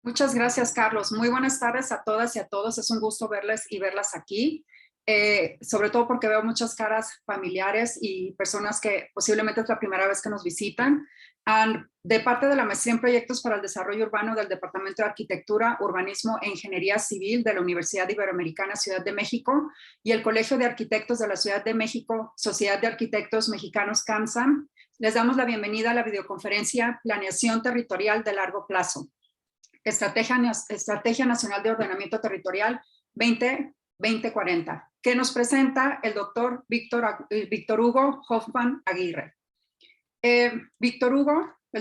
Muchas gracias, Carlos. Muy buenas tardes a todas y a todos. Es un gusto verles y verlas aquí, sobre todo porque veo muchas caras familiares y personas que posiblemente es la primera vez que nos visitan. De parte de la Maestría en Proyectos para el Desarrollo Urbano del Departamento de Arquitectura, Urbanismo e Ingeniería Civil de la Universidad Iberoamericana Ciudad de México y el Colegio de Arquitectos de la Ciudad de México, Sociedad de Arquitectos Mexicanos CAMSAM, les damos la bienvenida a la videoconferencia Planeación Territorial de Largo Plazo. Estrategia Nacional de Ordenamiento Territorial 2040, que nos presenta el doctor Víctor Hugo Hoffman Aguirre. El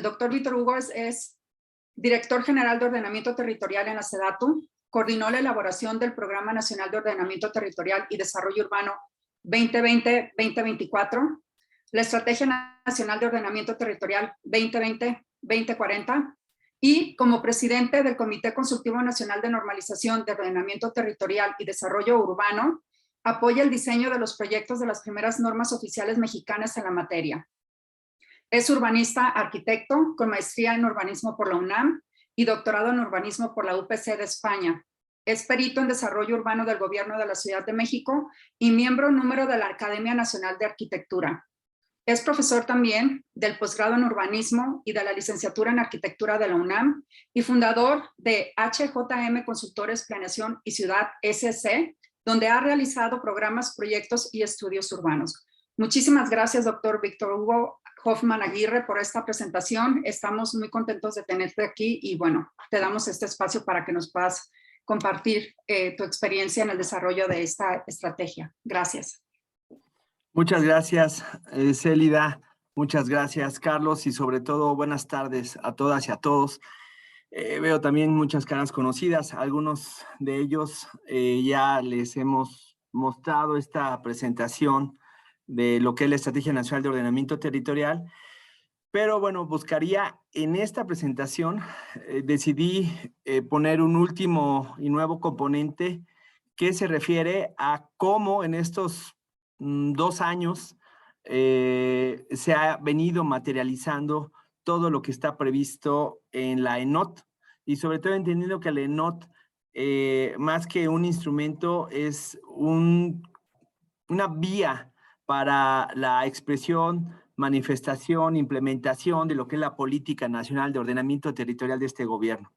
doctor Víctor Hugo es director general de Ordenamiento Territorial en la SEDATU, coordinó la elaboración del Programa Nacional de Ordenamiento Territorial y Desarrollo Urbano 2020-2024, la Estrategia Nacional de Ordenamiento Territorial 2020-2040, y como presidente del Comité Consultivo Nacional de Normalización de Ordenamiento Territorial y Desarrollo Urbano, apoya el diseño de los proyectos de las primeras normas oficiales mexicanas en la materia. Es urbanista arquitecto con maestría en urbanismo por la UNAM y doctorado en urbanismo por la UPC de España. Es perito en desarrollo urbano del Gobierno de la Ciudad de México y miembro número de la Academia Nacional de Arquitectura. Es profesor también del posgrado en urbanismo y de la licenciatura en arquitectura de la UNAM y fundador de HJM Consultores Planeación y Ciudad SC, donde ha realizado programas, proyectos y estudios urbanos. Muchísimas gracias, doctor Víctor Hugo Hoffman Aguirre, por esta presentación. Estamos muy contentos de tenerte aquí y bueno, te damos este espacio para que nos puedas compartir tu experiencia en el desarrollo de esta estrategia. Gracias. Muchas gracias, Célida. Muchas gracias, Carlos, y sobre todo buenas tardes a todas y a todos. Veo también muchas caras conocidas. Algunos de ellos ya les hemos mostrado esta presentación de lo que es la Estrategia Nacional de Ordenamiento Territorial. Pero bueno, buscaría en esta presentación, decidí poner un último y nuevo componente que se refiere a cómo en estos 2 años se ha venido materializando todo lo que está previsto en la ENOT y sobre todo entendiendo que la ENOT más que un instrumento es una vía para la expresión, manifestación, implementación de lo que es la Política Nacional de Ordenamiento Territorial de este gobierno.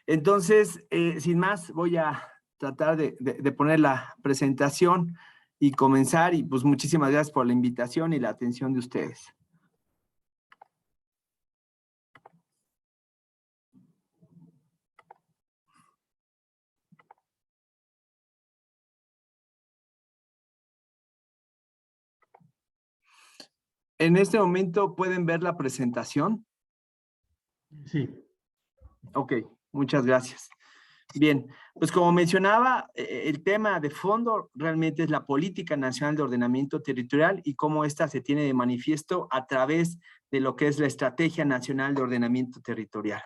Entonces, sin más, voy a tratar de poner la presentación y comenzar, y pues muchísimas gracias por la invitación y la atención de ustedes. En este momento, ¿pueden ver la presentación? Sí. Ok, muchas gracias. Bien, pues como mencionaba, el tema de fondo realmente es la Política Nacional de Ordenamiento Territorial y cómo ésta se tiene de manifiesto a través de lo que es la Estrategia Nacional de Ordenamiento Territorial.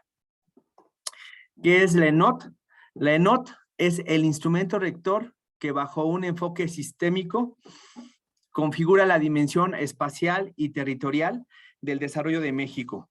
¿Qué es la ENOT? La ENOT es el instrumento rector que bajo un enfoque sistémico configura la dimensión espacial y territorial del desarrollo de México.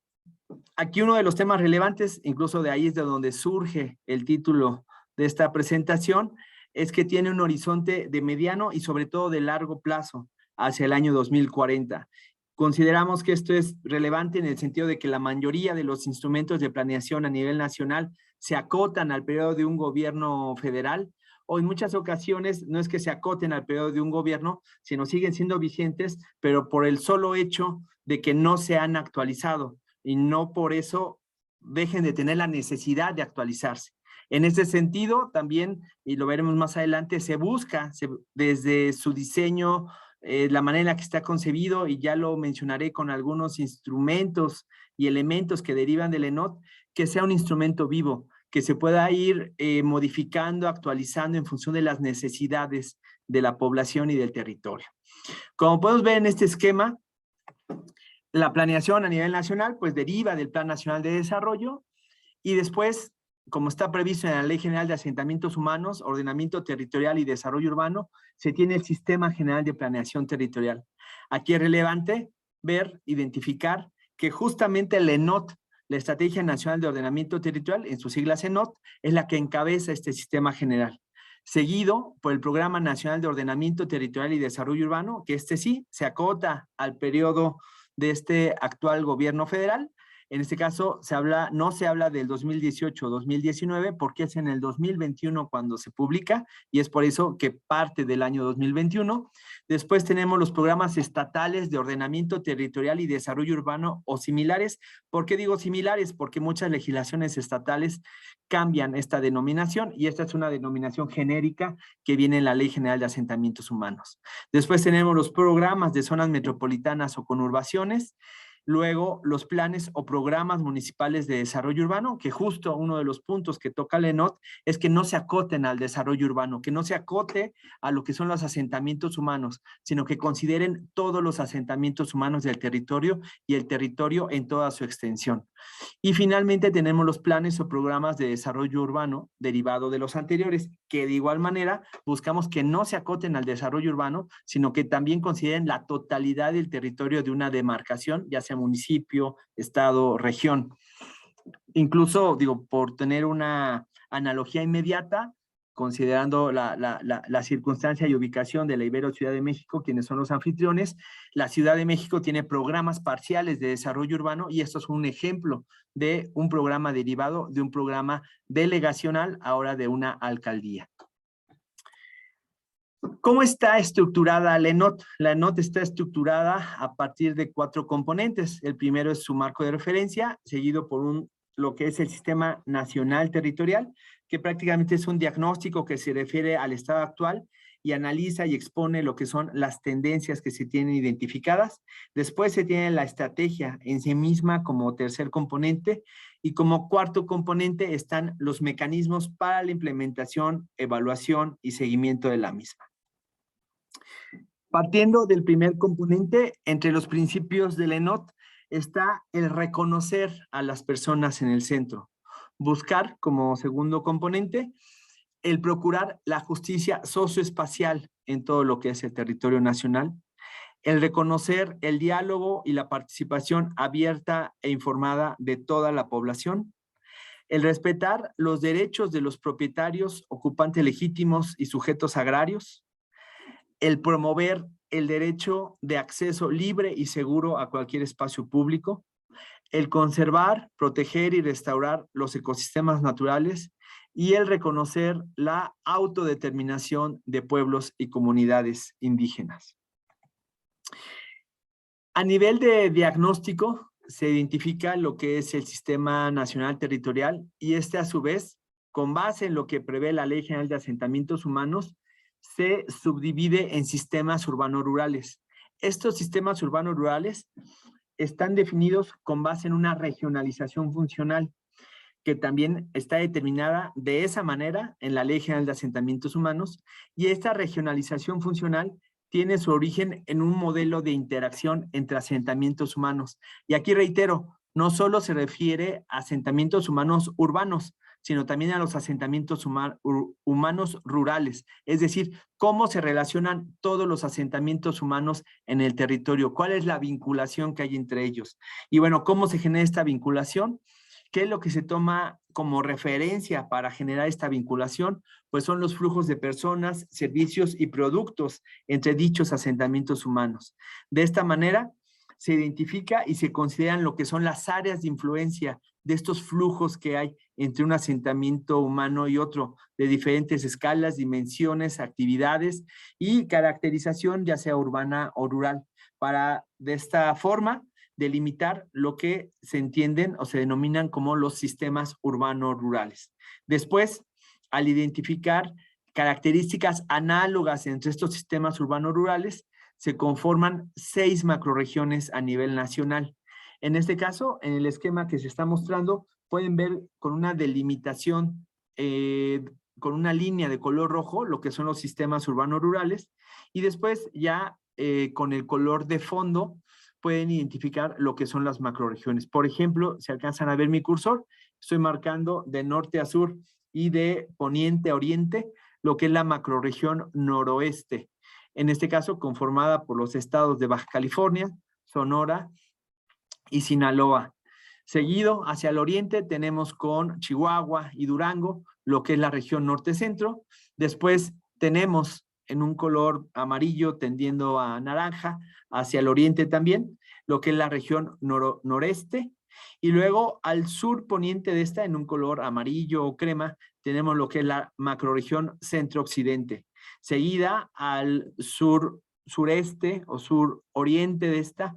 Aquí uno de los temas relevantes, incluso de ahí es de donde surge el título de esta presentación, es que tiene un horizonte de mediano y sobre todo de largo plazo hacia el año 2040. Consideramos que esto es relevante en el sentido de que la mayoría de los instrumentos de planeación a nivel nacional se acotan al periodo de un gobierno federal, o en muchas ocasiones no es que se acoten al periodo de un gobierno, sino siguen siendo vigentes, pero por el solo hecho de que no se han actualizado y no por eso dejen de tener la necesidad de actualizarse. En ese sentido, también, y lo veremos más adelante, se busca desde su diseño, la manera en la que está concebido, y ya lo mencionaré con algunos instrumentos y elementos que derivan del ENOT, que sea un instrumento vivo, que se pueda ir modificando, actualizando en función de las necesidades de la población y del territorio. Como podemos ver en este esquema, la planeación a nivel nacional pues deriva del Plan Nacional de Desarrollo y después, como está previsto en la Ley General de Asentamientos Humanos, Ordenamiento Territorial y Desarrollo Urbano, se tiene el Sistema General de Planeación Territorial. Aquí es relevante ver, identificar que justamente el ENOT La Estrategia Nacional de Ordenamiento Territorial, en sus siglas ENOT, es la que encabeza este sistema general, seguido por el Programa Nacional de Ordenamiento Territorial y Desarrollo Urbano, que sí se acota al periodo de este actual gobierno federal. En este caso no se habla del 2018-2019 porque es en el 2021 cuando se publica y es por eso que parte del año 2021. Después tenemos los programas estatales de ordenamiento territorial y desarrollo urbano o similares. ¿Por qué digo similares? Porque muchas legislaciones estatales cambian esta denominación y esta es una denominación genérica que viene en la Ley General de Asentamientos Humanos. Después tenemos los programas de zonas metropolitanas o conurbaciones. Luego, los planes o programas municipales de desarrollo urbano, que justo uno de los puntos que toca el ENOT es que no se acoten al desarrollo urbano, que no se acote a lo que son los asentamientos humanos, sino que consideren todos los asentamientos humanos del territorio y el territorio en toda su extensión. Y finalmente tenemos los planes o programas de desarrollo urbano derivado de los anteriores, que de igual manera buscamos que no se acoten al desarrollo urbano, sino que también consideren la totalidad del territorio de una demarcación, ya sea municipio, estado, región. Incluso, digo, por tener una analogía inmediata, considerando la circunstancia y ubicación de la Ibero Ciudad de México, quienes son los anfitriones, la Ciudad de México tiene programas parciales de desarrollo urbano y esto es un ejemplo de un programa derivado de un programa delegacional, ahora de una alcaldía. ¿Cómo está estructurada la ENOT? La ENOT está estructurada a partir de 4 componentes. El primero es su marco de referencia, seguido por lo que es el Sistema Nacional Territorial, que prácticamente es un diagnóstico que se refiere al estado actual y analiza y expone lo que son las tendencias que se tienen identificadas. Después se tiene la estrategia en sí misma como tercer componente y como cuarto componente están los mecanismos para la implementación, evaluación y seguimiento de la misma. Partiendo del primer componente, entre los principios del ENOT está el reconocer a las personas en el centro. Buscar, como segundo componente, el procurar la justicia socioespacial en todo lo que es el territorio nacional. El reconocer el diálogo y la participación abierta e informada de toda la población. El respetar los derechos de los propietarios, ocupantes legítimos y sujetos agrarios. El promover el derecho de acceso libre y seguro a cualquier espacio público, el conservar, proteger y restaurar los ecosistemas naturales y el reconocer la autodeterminación de pueblos y comunidades indígenas. A nivel de diagnóstico, se identifica lo que es el Sistema Nacional Territorial y este a su vez, con base en lo que prevé la Ley General de Asentamientos Humanos, se subdivide en sistemas urbano-rurales. Estos sistemas urbano-rurales están definidos con base en una regionalización funcional que también está determinada de esa manera en la Ley General de Asentamientos Humanos y esta regionalización funcional tiene su origen en un modelo de interacción entre asentamientos humanos. Y aquí reitero, no solo se refiere a asentamientos humanos urbanos, sino también a los asentamientos humanos rurales, es decir, cómo se relacionan todos los asentamientos humanos en el territorio, cuál es la vinculación que hay entre ellos. Y bueno, ¿cómo se genera esta vinculación? ¿Qué es lo que se toma como referencia para generar esta vinculación? Pues son los flujos de personas, servicios y productos entre dichos asentamientos humanos. De esta manera, se identifica y se consideran lo que son las áreas de influencia de estos flujos que hay entre un asentamiento humano y otro, de diferentes escalas, dimensiones, actividades y caracterización, ya sea urbana o rural, para de esta forma delimitar lo que se entienden o se denominan como los sistemas urbano-rurales. Después, al identificar características análogas entre estos sistemas urbano-rurales, se conforman 6 macrorregiones a nivel nacional. En este caso, en el esquema que se está mostrando, pueden ver con una delimitación, con una línea de color rojo, lo que son los sistemas urbano-rurales, y después ya con el color de fondo, pueden identificar lo que son las macrorregiones. Por ejemplo, si alcanzan a ver mi cursor, estoy marcando de norte a sur y de poniente a oriente lo que es la macrorregión noroeste. En este caso, conformada por los estados de Baja California, Sonora y Sinaloa. Seguido, hacia el oriente, tenemos con Chihuahua y Durango, lo que es la región norte-centro. Después tenemos en un color amarillo tendiendo a naranja, hacia el oriente también, lo que es la región noreste. Y luego al sur poniente de esta, en un color amarillo o crema, tenemos lo que es la macrorregión centro-occidente. Seguida al sureste o sur-oriente de esta,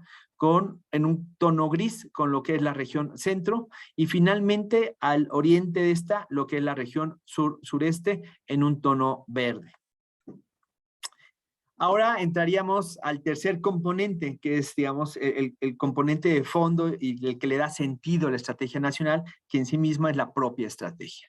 en un tono gris, con lo que es la región centro, y finalmente al oriente de esta, lo que es la región sureste, en un tono verde. Ahora entraríamos al tercer componente, que es, digamos, el componente de fondo y el que le da sentido a la estrategia nacional, que en sí misma es la propia estrategia.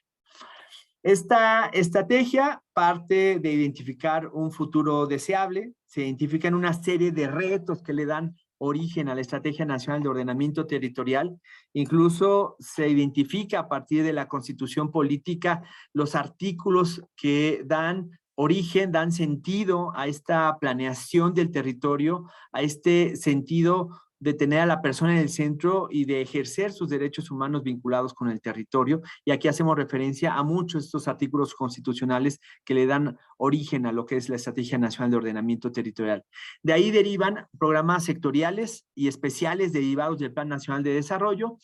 Esta estrategia parte de identificar un futuro deseable, se identifican una serie de retos que le dan origen a la Estrategia Nacional de Ordenamiento Territorial, incluso se identifica a partir de la Constitución Política los artículos que dan origen, dan sentido a esta planeación del territorio, a este sentido de tener a la persona en el centro y de ejercer sus derechos humanos vinculados con el territorio. Y aquí hacemos referencia a muchos de estos artículos constitucionales que le dan origen a lo que es la Estrategia Nacional de Ordenamiento Territorial. De ahí derivan programas sectoriales y especiales derivados del Plan Nacional de Desarrollo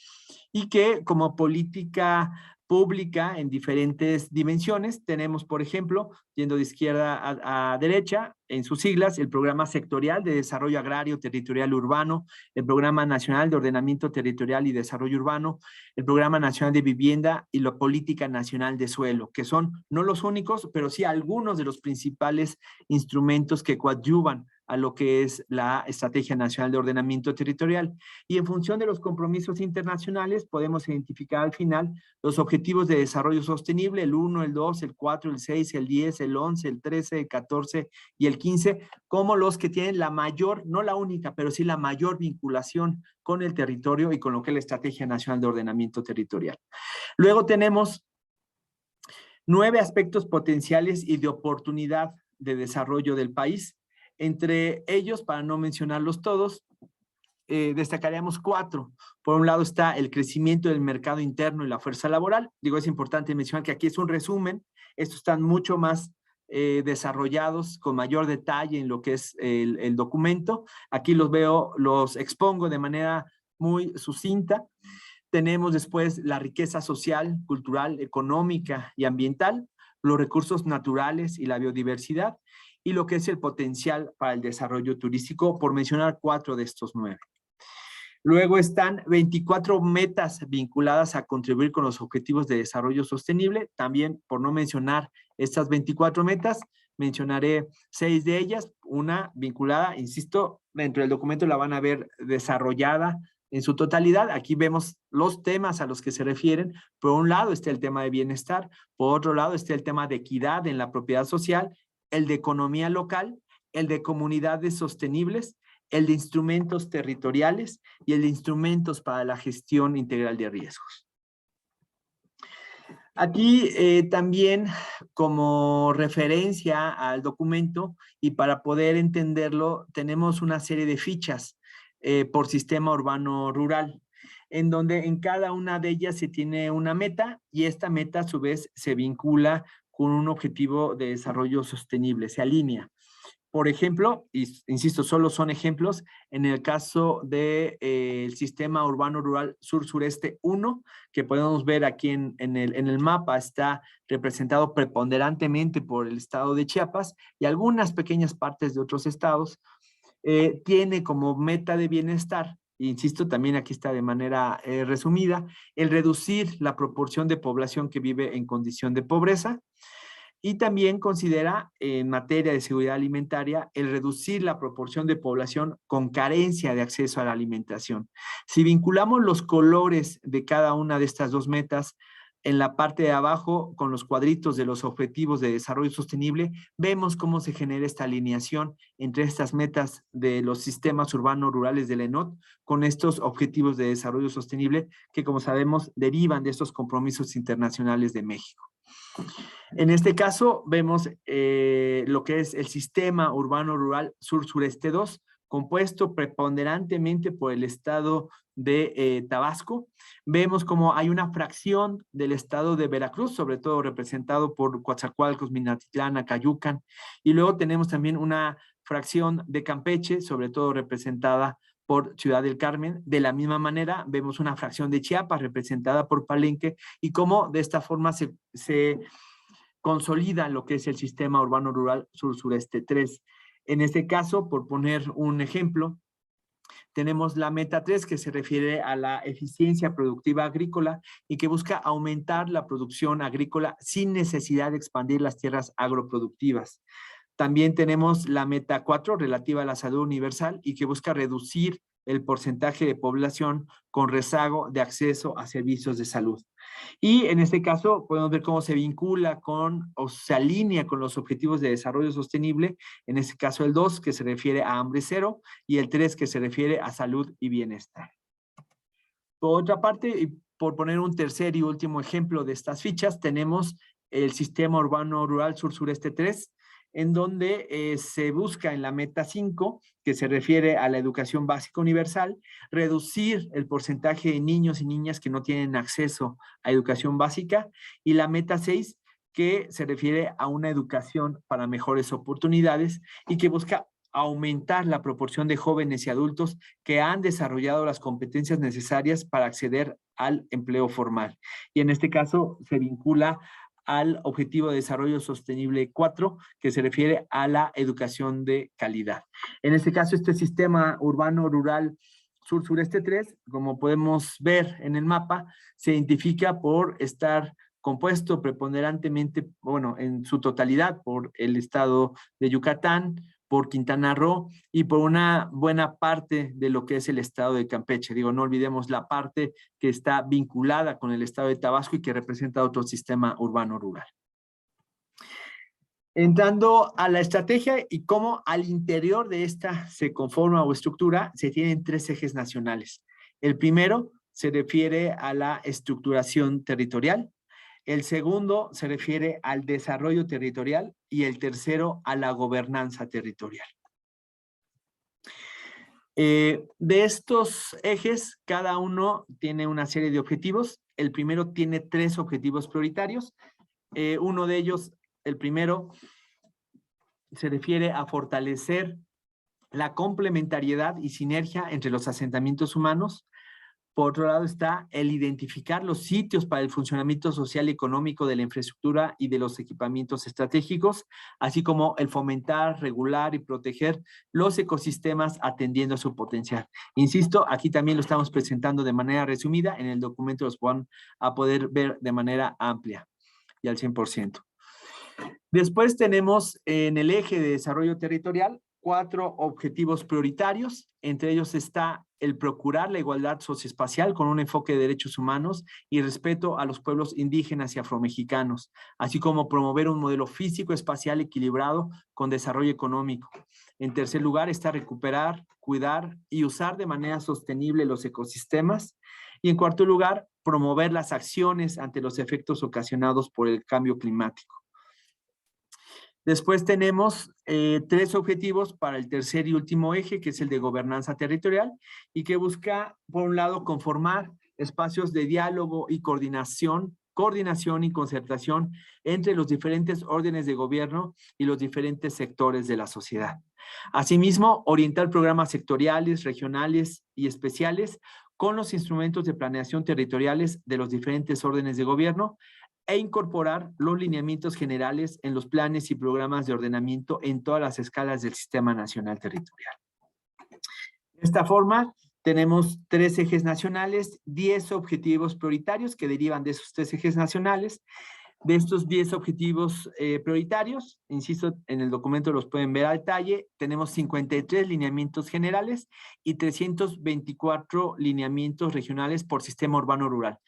y que como política pública en diferentes dimensiones. Tenemos, por ejemplo, yendo de izquierda a derecha, en sus siglas, el Programa Sectorial de Desarrollo Agrario, Territorial Urbano, el Programa Nacional de Ordenamiento Territorial y Desarrollo Urbano, el Programa Nacional de Vivienda y la Política Nacional de Suelo, que son no los únicos, pero sí algunos de los principales instrumentos que coadyuvan a lo que es la Estrategia Nacional de Ordenamiento Territorial. Y en función de los compromisos internacionales, podemos identificar al final los objetivos de desarrollo sostenible, el 1, el 2, el 4, el 6, el 10, el 11, el 13, el 14 y el 15, como los que tienen la mayor, no la única, pero sí la mayor vinculación con el territorio y con lo que es la Estrategia Nacional de Ordenamiento Territorial. Luego tenemos 9 aspectos potenciales y de oportunidad de desarrollo del país. Entre ellos, para no mencionarlos todos, destacaríamos 4. Por un lado está el crecimiento del mercado interno y la fuerza laboral. Digo, es importante mencionar que aquí es un resumen. Estos están mucho más desarrollados con mayor detalle en lo que es el documento. Aquí los expongo de manera muy sucinta. Tenemos después la riqueza social, cultural, económica y ambiental, los recursos naturales y la biodiversidad, y lo que es el potencial para el desarrollo turístico, por mencionar 4 de estos 9. Luego están 24 metas vinculadas a contribuir con los objetivos de desarrollo sostenible. También, por no mencionar estas 24 metas, mencionaré 6 de ellas. Una vinculada, insisto, dentro del documento la van a ver desarrollada en su totalidad. Aquí vemos los temas a los que se refieren. Por un lado está el tema de bienestar, por otro lado está el tema de equidad en la propiedad social, el de economía local, el de comunidades sostenibles, el de instrumentos territoriales y el de instrumentos para la gestión integral de riesgos. Aquí también como referencia al documento y para poder entenderlo, tenemos una serie de fichas por sistema urbano rural, en donde en cada una de ellas se tiene una meta y esta meta a su vez se vincula con un objetivo de desarrollo sostenible, se alinea. Por ejemplo, y insisto, solo son ejemplos, en el caso del sistema urbano rural sur-sureste 1, que podemos ver aquí en el mapa, está representado preponderantemente por el estado de Chiapas y algunas pequeñas partes de otros estados, tiene como meta de bienestar, insisto, también aquí está de manera resumida, el reducir la proporción de población que vive en condición de pobreza. Y también considera en materia de seguridad alimentaria el reducir la proporción de población con carencia de acceso a la alimentación. Si vinculamos los colores de cada una de estas 2 metas en la parte de abajo con los cuadritos de los objetivos de desarrollo sostenible, vemos cómo se genera esta alineación entre estas metas de los sistemas urbanos rurales del ENOT con estos objetivos de desarrollo sostenible que, como sabemos, derivan de estos compromisos internacionales de México. En este caso vemos lo que es el sistema urbano rural sur-sureste 2 compuesto preponderantemente por el estado de Tabasco. Vemos como hay una fracción del estado de Veracruz, sobre todo representado por Coatzacoalcos, Minatitlán, Acayucan, y luego tenemos también una fracción de Campeche, sobre todo representada por Ciudad del Carmen. De la misma manera, vemos una fracción de Chiapas representada por Palenque, y cómo de esta forma se consolida lo que es el sistema urbano rural sur-sureste 3. En este caso, por poner un ejemplo, tenemos la meta 3 que se refiere a la eficiencia productiva agrícola y que busca aumentar la producción agrícola sin necesidad de expandir las tierras agroproductivas. También tenemos la meta 4 relativa a la salud universal y que busca reducir el porcentaje de población con rezago de acceso a servicios de salud. Y en este caso podemos ver cómo se vincula con o se alinea con los objetivos de desarrollo sostenible, en este caso el 2 que se refiere a hambre cero y el 3 que se refiere a salud y bienestar. Por otra parte, y por poner un tercer y último ejemplo de estas fichas, tenemos el sistema urbano rural sur-sureste 3, en donde se busca en la meta 5, que se refiere a la educación básica universal, reducir el porcentaje de niños y niñas que no tienen acceso a educación básica, y la meta 6, que se refiere a una educación para mejores oportunidades y que busca aumentar la proporción de jóvenes y adultos que han desarrollado las competencias necesarias para acceder al empleo formal. Y en este caso se vincula al Objetivo de Desarrollo Sostenible 4, que se refiere a la educación de calidad. En este caso, este sistema urbano rural sur-sureste 3, como podemos ver en el mapa, se identifica por estar compuesto preponderantemente, bueno, en su totalidad, por el estado de Yucatán, por Quintana Roo y por una buena parte de lo que es el estado de Campeche. Digo, no olvidemos la parte que está vinculada con el estado de Tabasco y que representa otro sistema urbano rural. Entrando a la estrategia y cómo al interior de esta se conforma o estructura, se tienen 3 ejes nacionales. El primero se refiere a la estructuración territorial. El segundo se refiere al desarrollo territorial y el tercero a la gobernanza territorial. De estos ejes, cada uno tiene una serie de objetivos. El primero tiene 3 objetivos prioritarios. Uno de ellos, el primero, se refiere a fortalecer la complementariedad y sinergia entre los asentamientos humanos. Por otro lado está el identificar los sitios para el funcionamiento social y económico de la infraestructura y de los equipamientos estratégicos, así como el fomentar, regular y proteger los ecosistemas atendiendo a su potencial. Insisto, aquí también lo estamos presentando de manera resumida, en el documento los van a poder ver de manera amplia y al 100%. Después tenemos en el eje de desarrollo territorial 4 objetivos prioritarios. Entre ellos está el procurar la igualdad socioespacial con un enfoque de derechos humanos y respeto a los pueblos indígenas y afromexicanos, así como promover un modelo físico espacial equilibrado con desarrollo económico. En tercer lugar está recuperar, cuidar y usar de manera sostenible los ecosistemas. Y en cuarto lugar, promover las acciones ante los efectos ocasionados por el cambio climático. Después tenemos 3 objetivos para el tercer y último eje, que es el de gobernanza territorial, y que busca, por un lado, conformar espacios de diálogo y coordinación y concertación entre los diferentes órdenes de gobierno y los diferentes sectores de la sociedad. Asimismo, orientar programas sectoriales, regionales y especiales con los instrumentos de planeación territoriales de los diferentes órdenes de gobierno, e incorporar los lineamientos generales en los planes y programas de ordenamiento en todas las escalas del Sistema Nacional Territorial. De esta forma, tenemos 3 ejes nacionales, 10 objetivos prioritarios que derivan de esos 3 ejes nacionales. De estos 10 objetivos prioritarios, insisto, en el documento los pueden ver a detalle, tenemos 53 lineamientos generales y 324 lineamientos regionales por sistema urbano rural.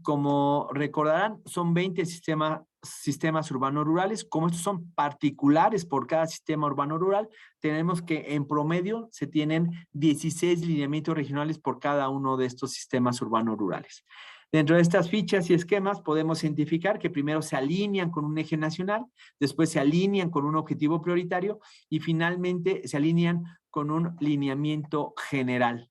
Como recordarán, son 20 sistemas urbanos rurales. Como estos son particulares por cada sistema urbano rural, tenemos que en promedio se tienen 16 lineamientos regionales por cada uno de estos sistemas urbanos rurales. Dentro de estas fichas y esquemas podemos identificar que primero se alinean con un eje nacional, después se alinean con un objetivo prioritario y finalmente se alinean con un lineamiento general.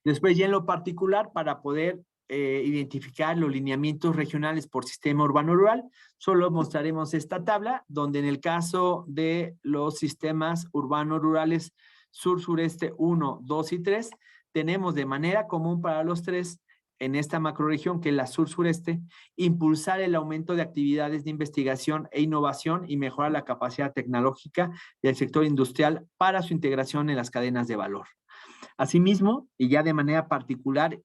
Después, ya en lo particular, para poder identificar los lineamientos regionales por sistema urbano-rural, solo mostraremos esta tabla, donde en el caso de los sistemas urbano-rurales sur-sureste 1, 2 y 3, tenemos de manera común para los tres, en esta macrorregión, que es la sur-sureste, impulsar el aumento de actividades de investigación e innovación y mejorar la capacidad tecnológica del sector industrial para su integración en las cadenas de valor. Asimismo, y ya de manera particular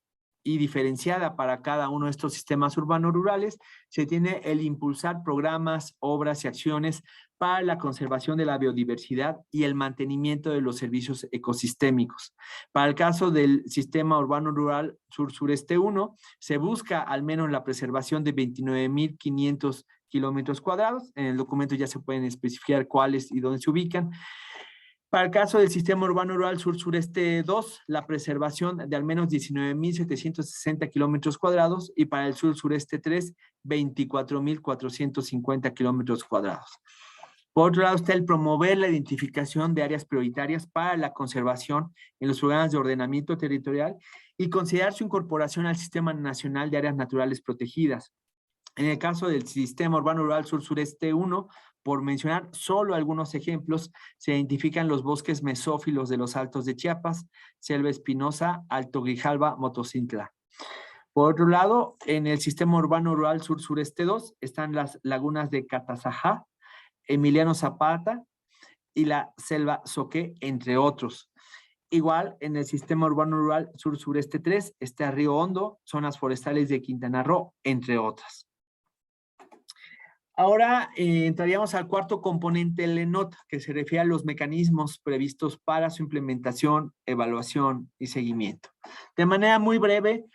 y diferenciada para cada uno de estos sistemas urbanos rurales, se tiene el impulsar programas, obras y acciones para la conservación de la biodiversidad y el mantenimiento de los servicios ecosistémicos. Para el caso del sistema urbano rural sur-sureste 1, se busca al menos la preservación de 29.500 kilómetros cuadrados. En el documento ya se pueden especificar cuáles y dónde se ubican. Para el caso del sistema urbano rural sur-sureste 2, la preservación de al menos 19.760 kilómetros cuadrados, y para el sur-sureste 3, 24.450 kilómetros cuadrados. Por otro lado está el promover la identificación de áreas prioritarias para la conservación en los programas de ordenamiento territorial y considerar su incorporación al Sistema Nacional de Áreas Naturales Protegidas. En el caso del sistema urbano rural sur-sureste 1, por mencionar solo algunos ejemplos, se identifican los bosques mesófilos de los Altos de Chiapas, Selva Espinosa, Alto Grijalva, Motocintla. Por otro lado, en el sistema urbano rural sur-sureste 2 están las lagunas de Catazajá, Emiliano Zapata y la Selva Soque, entre otros. Igual, en el sistema urbano rural sur-sureste 3 está Río Hondo, zonas forestales de Quintana Roo, entre otras. Ahora entraríamos al cuarto componente del ENOT, que se refiere a los mecanismos previstos para su implementación, evaluación y seguimiento. De manera muy breve,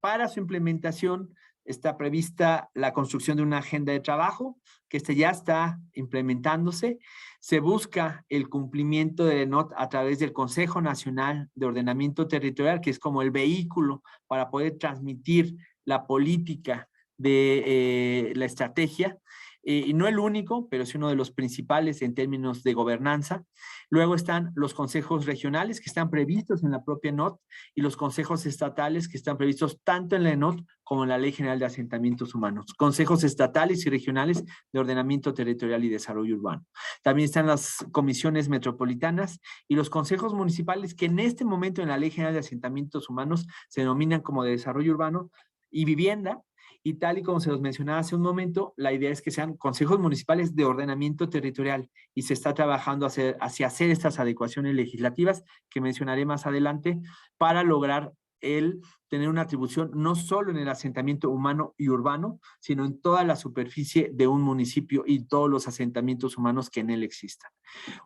para su implementación está prevista la construcción de una agenda de trabajo, que ya está implementándose. Se busca el cumplimiento del ENOT a través del Consejo Nacional de Ordenamiento Territorial, que es como el vehículo para poder transmitir la política de la estrategia, y no el único, pero es uno de los principales en términos de gobernanza. Luego están los consejos regionales que están previstos en la propia ENOT y los consejos estatales que están previstos tanto en la ENOT como en la Ley General de Asentamientos Humanos. Consejos estatales y regionales de ordenamiento territorial y desarrollo urbano. También están las comisiones metropolitanas y los consejos municipales, que en este momento en la Ley General de Asentamientos Humanos se denominan como de desarrollo urbano y vivienda. Y tal y como se los mencionaba hace un momento, la idea es que sean consejos municipales de ordenamiento territorial, y se está trabajando hacia hacer estas adecuaciones legislativas que mencionaré más adelante para lograr el tener una atribución no solo en el asentamiento humano y urbano, sino en toda la superficie de un municipio y todos los asentamientos humanos que en él existan.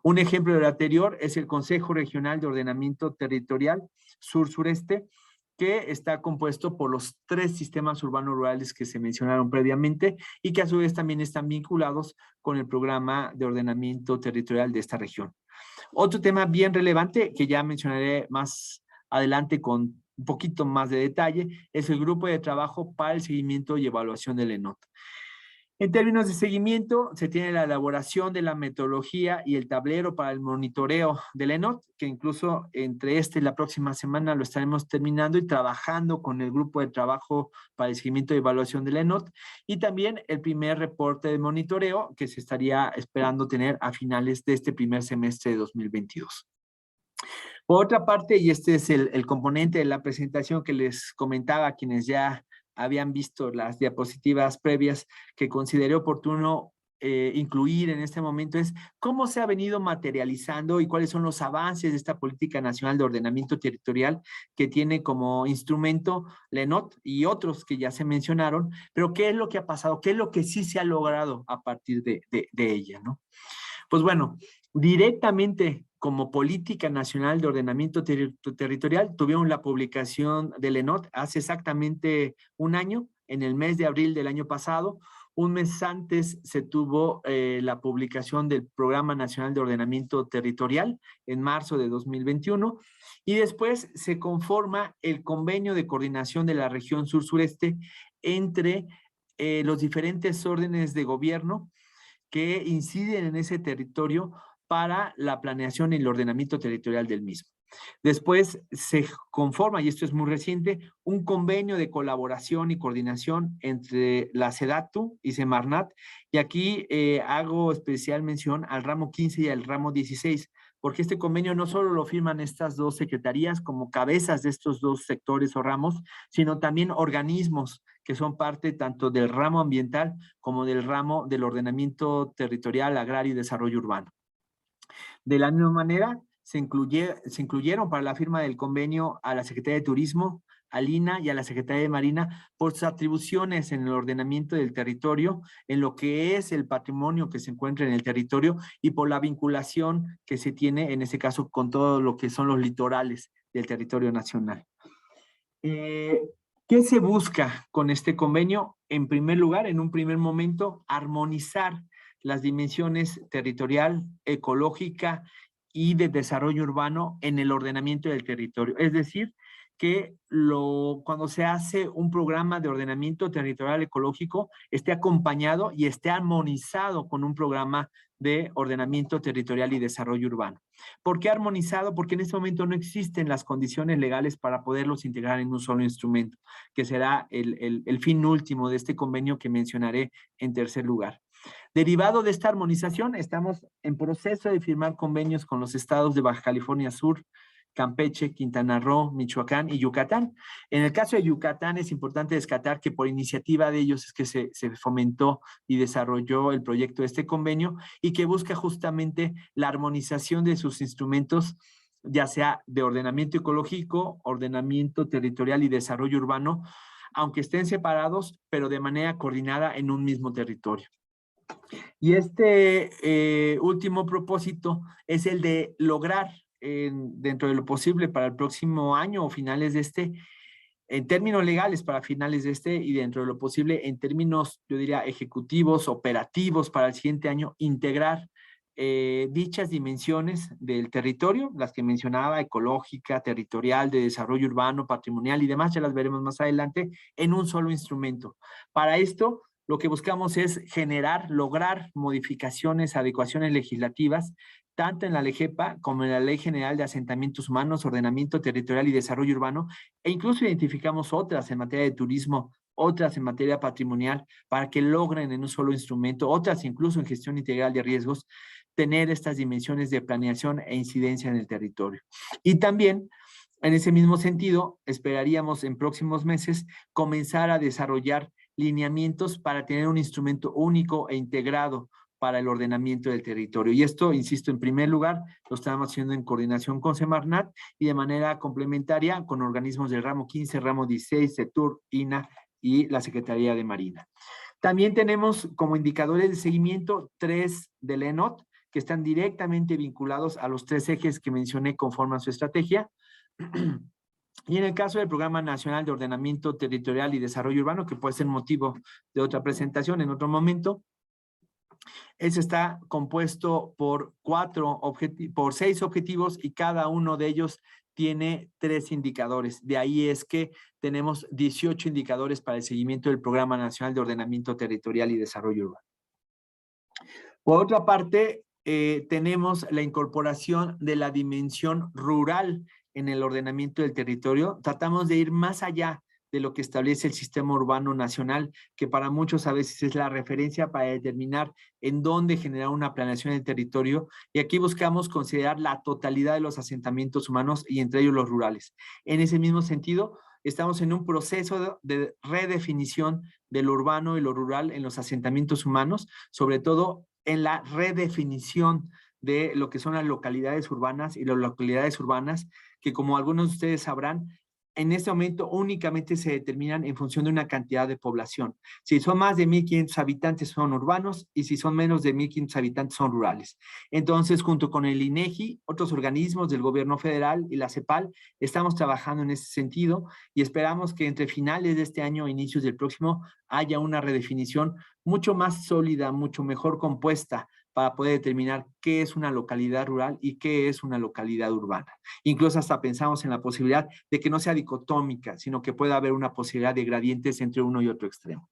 Un ejemplo de lo anterior es el Consejo Regional de Ordenamiento Territorial Sur-Sureste, que está compuesto por los tres sistemas urbanos rurales que se mencionaron previamente y que a su vez también están vinculados con el programa de ordenamiento territorial de esta región. Otro tema bien relevante que ya mencionaré más adelante con un poquito más de detalle es el grupo de trabajo para el seguimiento y evaluación del ENOT. En términos de seguimiento, se tiene la elaboración de la metodología y el tablero para el monitoreo del ENOT, que incluso entre y la próxima semana lo estaremos terminando y trabajando con el grupo de trabajo para el seguimiento y evaluación del ENOT, y también el primer reporte de monitoreo que se estaría esperando tener a finales de este primer semestre de 2022. Por otra parte, y este es el componente de la presentación que les comentaba a quienes ya habían visto las diapositivas previas, que consideré oportuno incluir en este momento, es cómo se ha venido materializando y cuáles son los avances de esta Política Nacional de Ordenamiento Territorial que tiene como instrumento la ENOT y otros que ya se mencionaron, pero qué es lo que ha pasado, qué es lo que sí se ha logrado a partir de ella, ¿no? Pues bueno, directamente como Política Nacional de Ordenamiento Territorial tuvieron la publicación del ENOT hace exactamente un año, en el mes de abril del año pasado. Un mes antes se tuvo la publicación del Programa Nacional de Ordenamiento Territorial en marzo de 2021, y después se conforma el Convenio de Coordinación de la Región Sur-Sureste entre los diferentes órdenes de gobierno que inciden en ese territorio para la planeación y el ordenamiento territorial del mismo. Después se conforma, y esto es muy reciente, un convenio de colaboración y coordinación entre la SEDATU y Semarnat, y aquí hago especial mención al ramo 15 y al ramo 16, porque este convenio no solo lo firman estas dos secretarías como cabezas de estos dos sectores o ramos, sino también organismos que son parte tanto del ramo ambiental como del ramo del ordenamiento territorial, agrario y desarrollo urbano. De la misma manera, se incluyeron para la firma del convenio a la Secretaría de Turismo, al INA y a la Secretaría de Marina por sus atribuciones en el ordenamiento del territorio, en lo que es el patrimonio que se encuentra en el territorio y por la vinculación que se tiene, en este caso, con todo lo que son los litorales del territorio nacional. ¿Qué se busca con este convenio? En primer lugar, en un primer momento, armonizar las dimensiones territorial, ecológica y de desarrollo urbano en el ordenamiento del territorio. Es decir, que cuando se hace un programa de ordenamiento territorial ecológico, esté acompañado y esté armonizado con un programa de ordenamiento territorial y desarrollo urbano. ¿Por qué armonizado? Porque en este momento no existen las condiciones legales para poderlos integrar en un solo instrumento, que será el fin último de este convenio que mencionaré en tercer lugar. Derivado de esta armonización, estamos en proceso de firmar convenios con los estados de Baja California Sur, Campeche, Quintana Roo, Michoacán y Yucatán. En el caso de Yucatán es importante destacar que por iniciativa de ellos es que se fomentó y desarrolló el proyecto de este convenio y que busca justamente la armonización de sus instrumentos, ya sea de ordenamiento ecológico, ordenamiento territorial y desarrollo urbano, aunque estén separados, pero de manera coordinada en un mismo territorio. Y este último propósito es el de lograr dentro de lo posible para el próximo año o finales de este, en términos legales para finales de este y dentro de lo posible en términos, yo diría, ejecutivos, operativos para el siguiente año, integrar dichas dimensiones del territorio, las que mencionaba, ecológica, territorial, de desarrollo urbano, patrimonial y demás, ya las veremos más adelante, en un solo instrumento. Para esto, lo que buscamos es lograr modificaciones, adecuaciones legislativas, tanto en la LEGEPA como en la Ley General de Asentamientos Humanos, Ordenamiento Territorial y Desarrollo Urbano, e incluso identificamos otras en materia de turismo, otras en materia patrimonial, para que logren en un solo instrumento, otras incluso en gestión integral de riesgos, tener estas dimensiones de planeación e incidencia en el territorio. Y también, en ese mismo sentido, esperaríamos en próximos meses comenzar a desarrollar lineamientos para tener un instrumento único e integrado para el ordenamiento del territorio. Y esto, insisto, en primer lugar, lo estamos haciendo en coordinación con Semarnat y de manera complementaria con organismos del ramo 15, ramo 16, CETUR, INA y la Secretaría de Marina. También tenemos como indicadores de seguimiento 3 del ENOT, que están directamente vinculados a los 3 ejes que mencioné conforme a su estrategia. Y en el caso del Programa Nacional de Ordenamiento Territorial y Desarrollo Urbano, que puede ser motivo de otra presentación en otro momento, ese está compuesto por 6 objetivos y cada uno de ellos tiene 3 indicadores. De ahí es que tenemos 18 indicadores para el seguimiento del Programa Nacional de Ordenamiento Territorial y Desarrollo Urbano. Por otra parte, tenemos la incorporación de la dimensión rural en el ordenamiento del territorio. Tratamos de ir más allá de lo que establece el Sistema Urbano Nacional, que para muchos a veces es la referencia para determinar en dónde generar una planeación del territorio, y aquí buscamos considerar la totalidad de los asentamientos humanos y entre ellos los rurales. En ese mismo sentido, estamos en un proceso de redefinición de lo urbano y lo rural en los asentamientos humanos, sobre todo en la redefinición de lo que son las localidades urbanas y las localidades urbanas, que como algunos de ustedes sabrán, en este momento únicamente se determinan en función de una cantidad de población. Si son más de 1,500 habitantes son urbanos y si son menos de 1,500 habitantes son rurales. Entonces, junto con el INEGI, otros organismos del gobierno federal y la CEPAL, estamos trabajando en ese sentido y esperamos que entre finales de este año e inicios del próximo haya una redefinición mucho más sólida, mucho mejor compuesta para poder determinar qué es una localidad rural y qué es una localidad urbana. Incluso hasta pensamos en la posibilidad de que no sea dicotómica, sino que pueda haber una posibilidad de gradientes entre uno y otro extremo.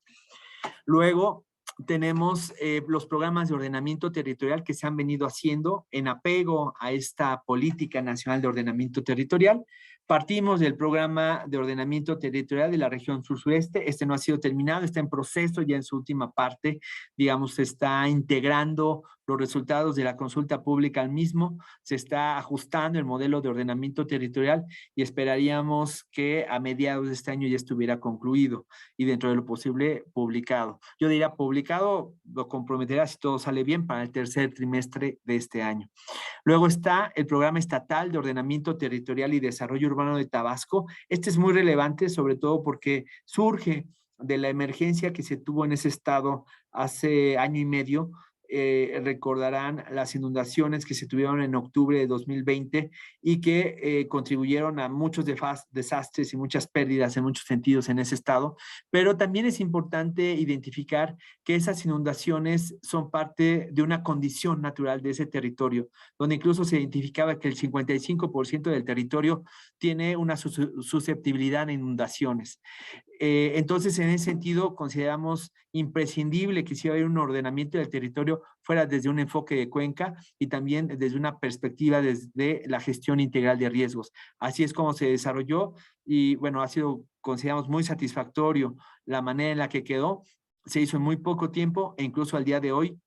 Luego, tenemos los programas de ordenamiento territorial que se han venido haciendo en apego a esta política nacional de ordenamiento territorial. Partimos del programa de ordenamiento territorial de la región sur-sureste. Este no ha sido terminado, está en proceso, ya en su última parte, digamos, se está integrando los resultados de la consulta pública al mismo, se está ajustando el modelo de ordenamiento territorial y esperaríamos que a mediados de este año ya estuviera concluido y dentro de lo posible publicado. Yo diría publicado, lo comprometerá si todo sale bien para el tercer trimestre de este año. Luego está el Programa Estatal de Ordenamiento Territorial y Desarrollo Urbano de Tabasco. Este es muy relevante, sobre todo porque surge de la emergencia que se tuvo en ese estado hace año y medio. Recordarán las inundaciones que se tuvieron en octubre de 2020 y que contribuyeron a muchos desastres y muchas pérdidas en muchos sentidos en ese estado, pero también es importante identificar que esas inundaciones son parte de una condición natural de ese territorio, donde incluso se identificaba que el 55% del territorio tiene una susceptibilidad a inundaciones. Entonces, en ese sentido, consideramos imprescindible que si va a haber un ordenamiento del territorio fuera desde un enfoque de cuenca y también desde una perspectiva desde la gestión integral de riesgos. Así es como se desarrolló y, bueno, ha sido, consideramos, muy satisfactorio la manera en la que quedó. Se hizo en muy poco tiempo e incluso al día de hoy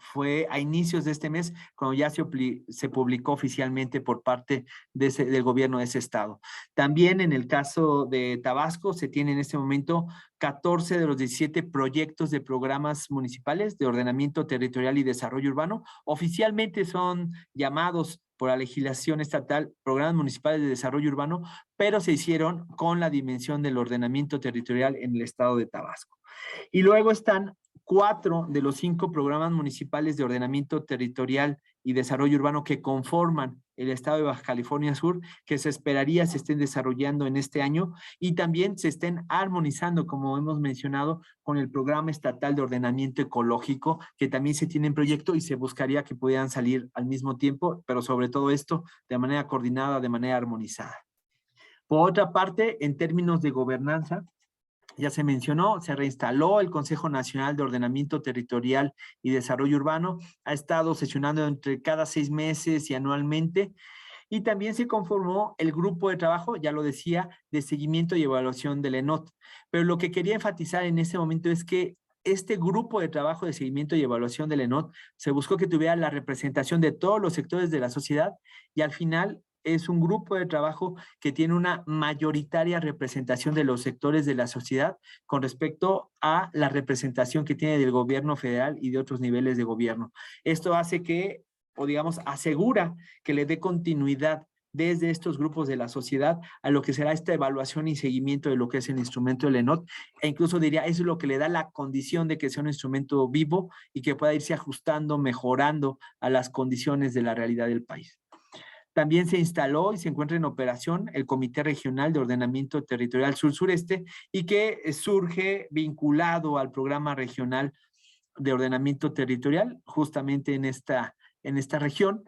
fue a inicios de este mes cuando ya se publicó oficialmente por parte del gobierno de ese estado. También en el caso de Tabasco se tiene en este momento 14 de los 17 proyectos de programas municipales de ordenamiento territorial y desarrollo urbano. Oficialmente son llamados por la legislación estatal programas municipales de desarrollo urbano, pero se hicieron con la dimensión del ordenamiento territorial en el estado de Tabasco. Y luego están 4 de los 5 programas municipales de ordenamiento territorial y desarrollo urbano que conforman el estado de Baja California Sur, que se esperaría se estén desarrollando en este año y también se estén armonizando, como hemos mencionado, con el programa estatal de ordenamiento ecológico, que también se tiene en proyecto y se buscaría que pudieran salir al mismo tiempo, pero sobre todo esto de manera coordinada, de manera armonizada. Por otra parte, en términos de gobernanza, ya se mencionó, se reinstaló el Consejo Nacional de Ordenamiento Territorial y Desarrollo Urbano, ha estado sesionando entre cada 6 meses y anualmente, y también se conformó el grupo de trabajo, ya lo decía, de seguimiento y evaluación del ENOT. Pero lo que quería enfatizar en este momento es que este grupo de trabajo de seguimiento y evaluación del ENOT se buscó que tuviera la representación de todos los sectores de la sociedad y al final es un grupo de trabajo que tiene una mayoritaria representación de los sectores de la sociedad con respecto a la representación que tiene del gobierno federal y de otros niveles de gobierno. Esto hace que, o digamos, asegura que le dé continuidad desde estos grupos de la sociedad a lo que será esta evaluación y seguimiento de lo que es el instrumento del ENOT, e incluso diría, eso es lo que le da la condición de que sea un instrumento vivo y que pueda irse ajustando, mejorando a las condiciones de la realidad del país. También se instaló y se encuentra en operación el Comité Regional de Ordenamiento Territorial Sur-Sureste y que surge vinculado al Programa Regional de Ordenamiento Territorial, justamente en esta región.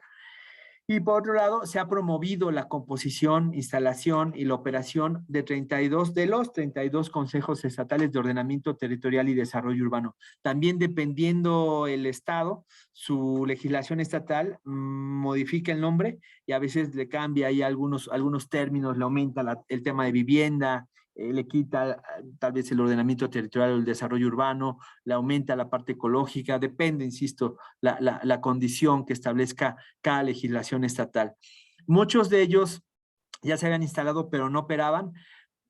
Y por otro lado, se ha promovido la composición, instalación y la operación de 32 de los 32 consejos estatales de ordenamiento territorial y desarrollo urbano. También dependiendo el estado, su legislación estatal modifica el nombre y a veces le cambia ahí algunos términos, le aumenta el tema de vivienda, le quita tal vez el ordenamiento territorial o el desarrollo urbano, le aumenta la parte ecológica, depende, insisto, la condición que establezca cada legislación estatal. Muchos de ellos ya se habían instalado pero no operaban.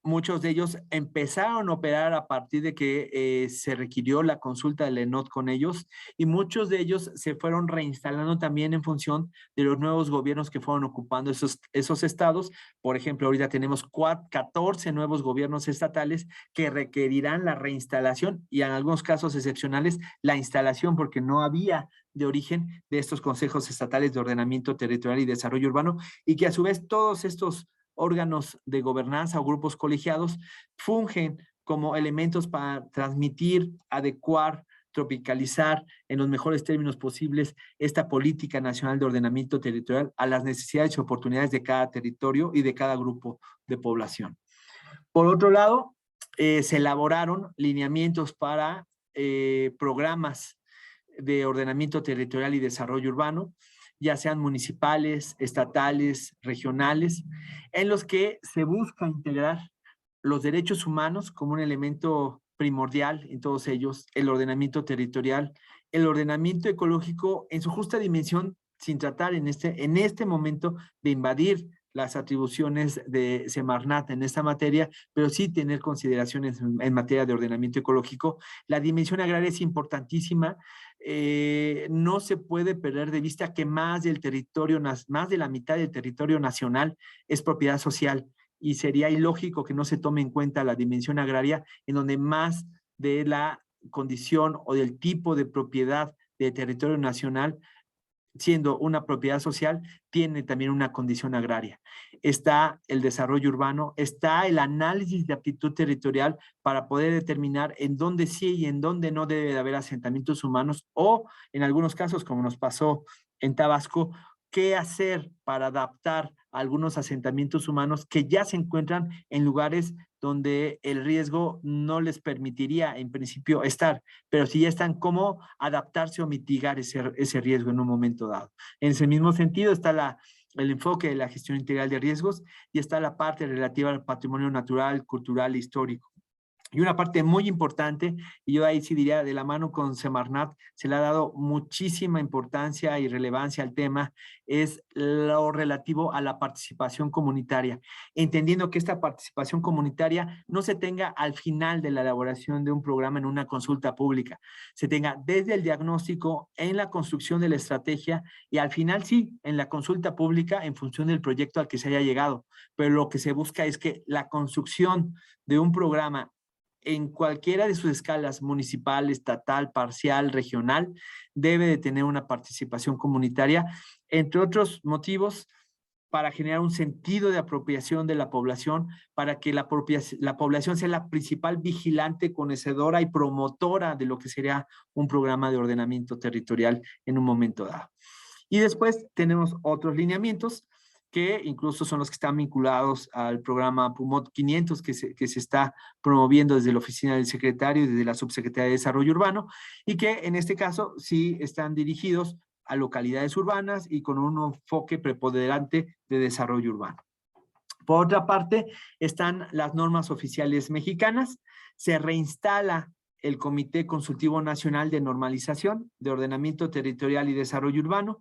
Muchos de ellos empezaron a operar a partir de que se requirió la consulta del ENOT con ellos y muchos de ellos se fueron reinstalando también en función de los nuevos gobiernos que fueron ocupando esos estados. Por ejemplo, ahorita tenemos 14 nuevos gobiernos estatales que requerirán la reinstalación y en algunos casos excepcionales la instalación porque no había de origen de estos consejos estatales de ordenamiento territorial y desarrollo urbano y que a su vez todos estos órganos de gobernanza o grupos colegiados fungen como elementos para transmitir, adecuar, tropicalizar en los mejores términos posibles esta política nacional de ordenamiento territorial a las necesidades y oportunidades de cada territorio y de cada grupo de población. Por otro lado, se elaboraron lineamientos para programas de ordenamiento territorial y desarrollo urbano, ya sean municipales, estatales, regionales, en los que se busca integrar los derechos humanos como un elemento primordial en todos ellos, el ordenamiento territorial, el ordenamiento ecológico en su justa dimensión, sin tratar en este momento de invadir las atribuciones de Semarnat en esta materia, pero sí tener consideraciones en materia de ordenamiento ecológico. La dimensión agraria es importantísima. No se puede perder de vista que más de la mitad del territorio nacional es propiedad social, y sería ilógico que no se tome en cuenta la dimensión agraria, en donde más de la condición o del tipo de propiedad de territorio nacional, siendo una propiedad social, tiene también una condición agraria. Está el desarrollo urbano, está el análisis de aptitud territorial para poder determinar en dónde sí y en dónde no debe de haber asentamientos humanos, o en algunos casos, como nos pasó en Tabasco, qué hacer para adaptar a algunos asentamientos humanos que ya se encuentran en lugares donde el riesgo no les permitiría en principio estar, pero si ya están, cómo adaptarse o mitigar ese riesgo en un momento dado. En ese mismo sentido está el enfoque de la gestión integral de riesgos, y está la parte relativa al patrimonio natural, cultural e histórico. Y una parte muy importante, y yo ahí sí diría de la mano con Semarnat, se le ha dado muchísima importancia y relevancia al tema, es lo relativo a la participación comunitaria, entendiendo que esta participación comunitaria no se tenga al final de la elaboración de un programa en una consulta pública, se tenga desde el diagnóstico, en la construcción de la estrategia, y al final sí, en la consulta pública en función del proyecto al que se haya llegado. Pero lo que se busca es que la construcción de un programa en cualquiera de sus escalas, municipal, estatal, parcial, regional, debe de tener una participación comunitaria, entre otros motivos, para generar un sentido de apropiación de la población, para que la población sea la principal vigilante, conocedora y promotora de lo que sería un programa de ordenamiento territorial en un momento dado. Y después tenemos otros lineamientos, que incluso son los que están vinculados al programa PUMOT 500 que se está promoviendo desde la oficina del secretario y desde la subsecretaría de Desarrollo Urbano, y que en este caso sí están dirigidos a localidades urbanas y con un enfoque preponderante de desarrollo urbano. Por otra parte, están las normas oficiales mexicanas. Se reinstala el Comité Consultivo Nacional de Normalización, de Ordenamiento Territorial y Desarrollo Urbano.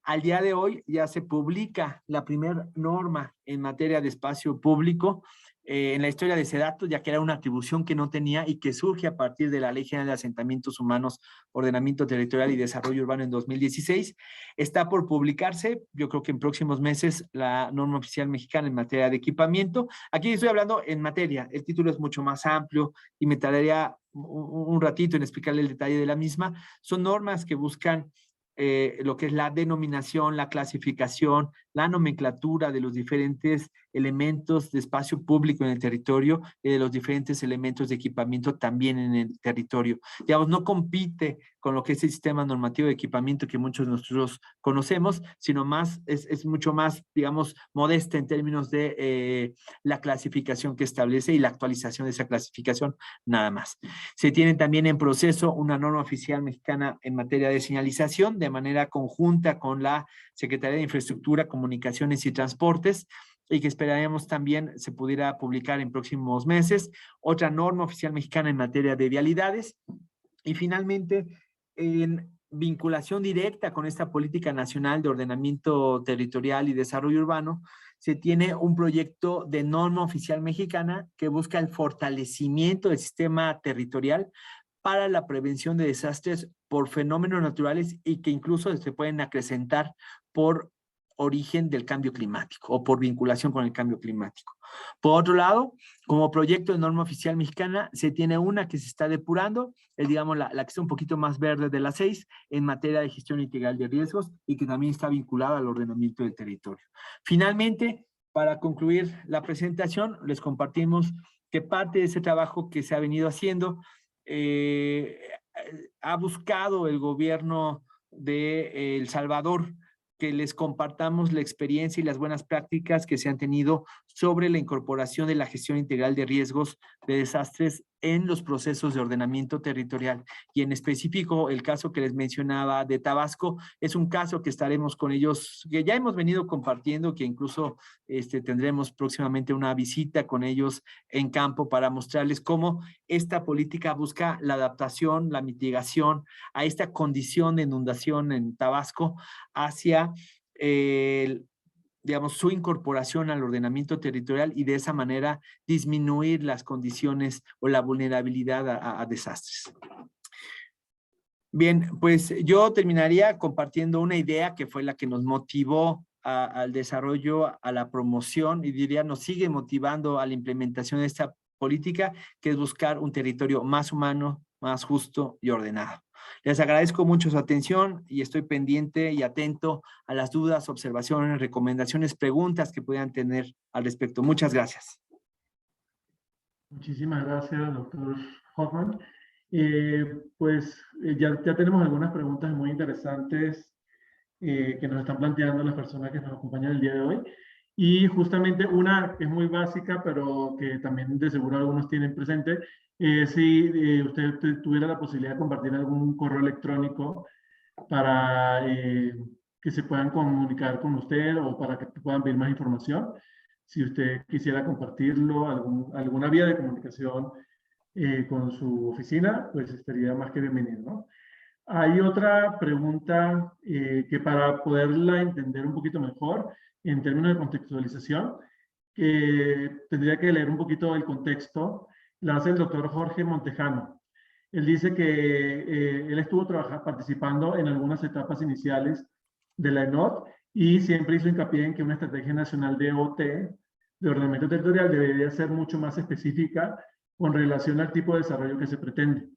Al día de hoy ya se publica la primera norma en materia de espacio público en la historia de SEDATU, ya que era una atribución que no tenía y que surge a partir de la Ley General de Asentamientos Humanos, Ordenamiento Territorial y Desarrollo Urbano en 2016. Está por publicarse, yo creo que en próximos meses, la norma oficial mexicana en materia de equipamiento. Aquí estoy hablando en materia, el título es mucho más amplio y me tardaría un ratito en explicarle el detalle de la misma. Son normas que buscan lo que es la denominación, la clasificación, la nomenclatura de los diferentes elementos de espacio público en el territorio y de los diferentes elementos de equipamiento también en el territorio. Digamos, no compite con lo que es el sistema normativo de equipamiento que muchos de nosotros conocemos, sino más, es mucho más, digamos, modesta en términos de la clasificación que establece y la actualización de esa clasificación, nada más. Se tiene también en proceso una norma oficial mexicana en materia de señalización, de manera conjunta con la Secretaría de Infraestructura, Comunicaciones y Transportes, y que esperaríamos también se pudiera publicar en próximos meses. Otra norma oficial mexicana en materia de vialidades. Y finalmente, en vinculación directa con esta política nacional de ordenamiento territorial y desarrollo urbano, se tiene un proyecto de norma oficial mexicana que busca el fortalecimiento del sistema territorial para la prevención de desastres por fenómenos naturales y que incluso se pueden acrecentar por origen del cambio climático o por vinculación con el cambio climático. Por otro lado, como proyecto de norma oficial mexicana, se tiene una que se está depurando, es digamos la que está un poquito más verde de las 6, en materia de gestión integral de riesgos y que también está vinculada al ordenamiento del territorio. Finalmente, para concluir la presentación, les compartimos que parte de ese trabajo que se ha venido haciendo ha buscado el gobierno de El Salvador que les compartamos la experiencia y las buenas prácticas que se han tenido sobre la incorporación de la gestión integral de riesgos de desastres en los procesos de ordenamiento territorial. Y en específico, el caso que les mencionaba de Tabasco, es un caso que estaremos con ellos, que ya hemos venido compartiendo, que incluso tendremos próximamente una visita con ellos en campo para mostrarles cómo esta política busca la adaptación, la mitigación a esta condición de inundación en Tabasco hacia digamos, su incorporación al ordenamiento territorial y de esa manera disminuir las condiciones o la vulnerabilidad a desastres. Bien, pues yo terminaría compartiendo una idea que fue la que nos motivó al desarrollo, a la promoción y diría nos sigue motivando a la implementación de esta política, que es buscar un territorio más humano, más justo y ordenado. Les agradezco mucho su atención y estoy pendiente y atento a las dudas, observaciones, recomendaciones, preguntas que puedan tener al respecto. Muchas gracias. Muchísimas gracias, doctor Hoffman. Ya tenemos algunas preguntas muy interesantes que nos están planteando las personas que nos acompañan el día de hoy. Y justamente una que es muy básica, pero que también de seguro algunos tienen presente, si usted tuviera la posibilidad de compartir algún correo electrónico para que se puedan comunicar con usted o para que puedan pedir más información. Si usted quisiera compartirlo, alguna vía de comunicación con su oficina, pues estaría más que bienvenido, ¿no? Hay otra pregunta que para poderla entender un poquito mejor, en términos de contextualización, que tendría que leer un poquito el contexto, la hace el doctor Jorge Montejano. Él dice que él estuvo participando en algunas etapas iniciales de la ENOT y siempre hizo hincapié en que una estrategia nacional de OT, de ordenamiento territorial, debería ser mucho más específica con relación al tipo de desarrollo que se pretende.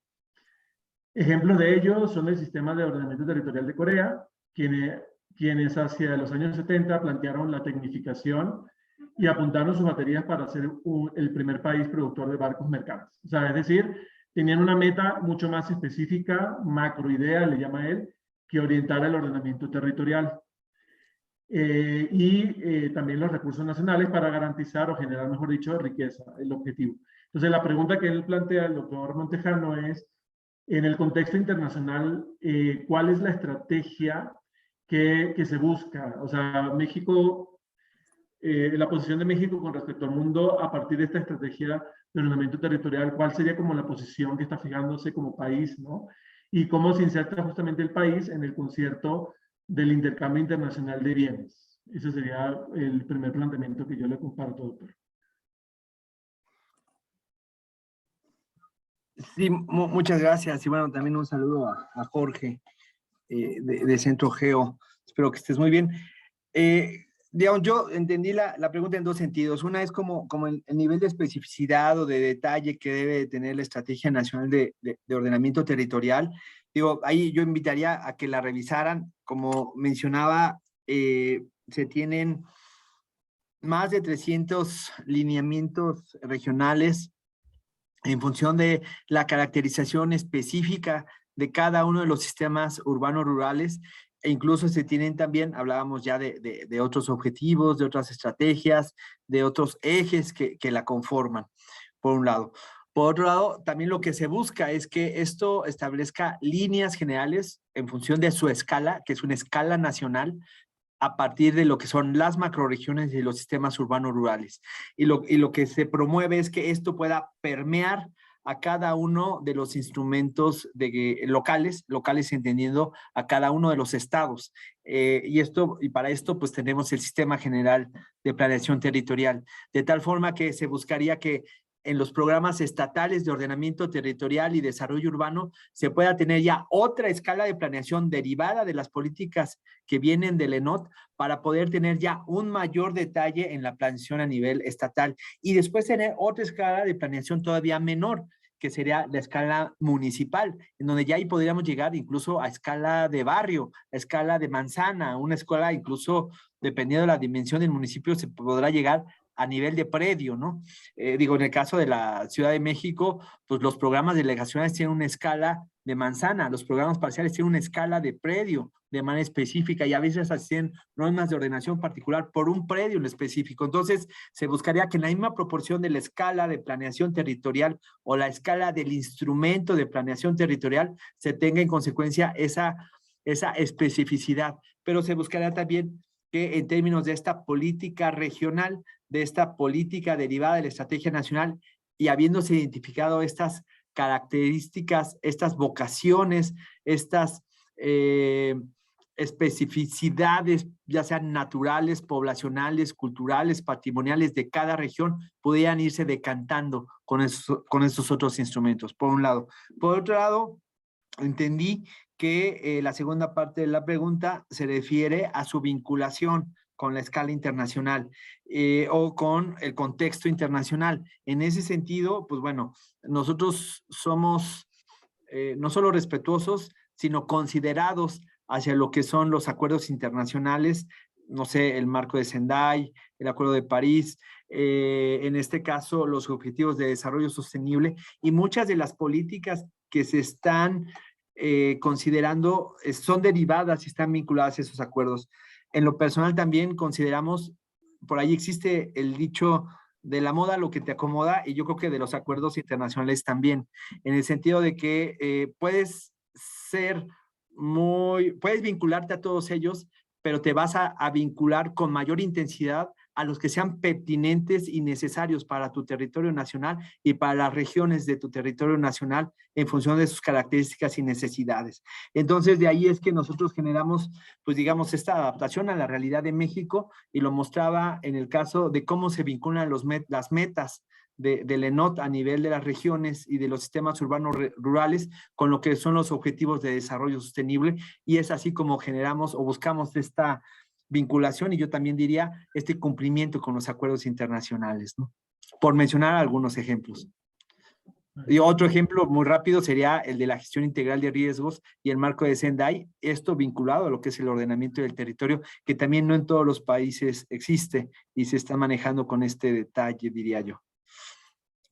Ejemplos de ello son el sistema de ordenamiento territorial de Corea, quienes hacia los años 70 plantearon la tecnificación y apuntaron sus baterías para ser el primer país productor de barcos mercantes. O sea, es decir, tenían una meta mucho más específica, macroidea, le llama él, que orientar el ordenamiento territorial. También los recursos nacionales para garantizar o generar, mejor dicho, riqueza, el objetivo. Entonces, la pregunta que él plantea, el doctor Montejano, es, en el contexto internacional, ¿cuál es la estrategia que se busca? O sea, México, la posición de México con respecto al mundo a partir de esta estrategia de ordenamiento territorial, ¿cuál sería como la posición que está fijándose como país, ¿no? Y cómo se inserta justamente el país en el concierto del intercambio internacional de bienes. Ese sería el primer planteamiento que yo le comparto, doctor. Sí, muchas gracias. Y bueno, también un saludo a Jorge de Centro Geo. Espero que estés muy bien. Digamos, yo entendí la pregunta en dos sentidos. Una es como el nivel de especificidad o de detalle que debe tener la Estrategia Nacional de Ordenamiento Territorial. Digo, ahí yo invitaría a que la revisaran. Como mencionaba, se tienen más de 300 lineamientos regionales en función de la caracterización específica de cada uno de los sistemas urbanos rurales, e incluso se tienen también, hablábamos ya de otros objetivos, de otras estrategias, de otros ejes que la conforman, por un lado. Por otro lado, también lo que se busca es que esto establezca líneas generales en función de su escala, que es una escala nacional, a partir de lo que son las macroregiones y los sistemas urbanos rurales. Y lo que se promueve es que esto pueda permear a cada uno de los instrumentos locales entendiendo a cada uno de los estados. Y para esto pues tenemos el Sistema General de Planeación Territorial, de tal forma que se buscaría que en los programas estatales de ordenamiento territorial y desarrollo urbano se pueda tener ya otra escala de planeación derivada de las políticas que vienen del ENOT para poder tener ya un mayor detalle en la planeación a nivel estatal y después tener otra escala de planeación todavía menor, que sería la escala municipal, en donde ya ahí podríamos llegar incluso a escala de barrio, a escala de manzana, una escala incluso, dependiendo de la dimensión del municipio, se podrá llegar a nivel de predio, ¿no? En el caso de la Ciudad de México, pues los programas delegacionales tienen una escala de manzana. Los programas parciales tienen una escala de predio de manera específica y a veces hacen normas de ordenación particular por un predio en específico. Entonces, se buscaría que en la misma proporción de la escala de planeación territorial o la escala del instrumento de planeación territorial se tenga en consecuencia esa especificidad. Pero se buscaría también que en términos de esta política regional, de esta política derivada de la estrategia nacional y habiéndose identificado estas características, estas vocaciones, estas especificidades, ya sean naturales, poblacionales, culturales, patrimoniales de cada región, pudieran irse decantando con estos otros instrumentos, por un lado. Por otro lado, entendí que la segunda parte de la pregunta se refiere a su vinculación con la escala internacional o con el contexto internacional. En ese sentido, pues bueno, nosotros somos no solo respetuosos, sino considerados hacia lo que son los acuerdos internacionales, no sé, el marco de Sendai, el Acuerdo de París, en este caso los Objetivos de Desarrollo Sostenible y muchas de las políticas que se están considerando son derivadas y están vinculadas a esos acuerdos. En lo personal también consideramos, por ahí existe el dicho de la moda lo que te acomoda, y yo creo que de los acuerdos internacionales también, en el sentido de que puedes vincularte a todos ellos, pero te vas a vincular con mayor intensidad a los que sean pertinentes y necesarios para tu territorio nacional y para las regiones de tu territorio nacional en función de sus características y necesidades. Entonces, de ahí es que nosotros generamos, pues digamos, esta adaptación a la realidad de México, y lo mostraba en el caso de cómo se vinculan las metas del ENOT a nivel de las regiones y de los sistemas urbanos rurales con lo que son los objetivos de desarrollo sostenible, y es así como generamos o buscamos esta vinculación, y yo también diría este cumplimiento con los acuerdos internacionales, ¿no? Por mencionar algunos ejemplos. Y otro ejemplo muy rápido sería el de la gestión integral de riesgos y el marco de Sendai, esto vinculado a lo que es el ordenamiento del territorio, que también no en todos los países existe y se está manejando con este detalle, diría yo.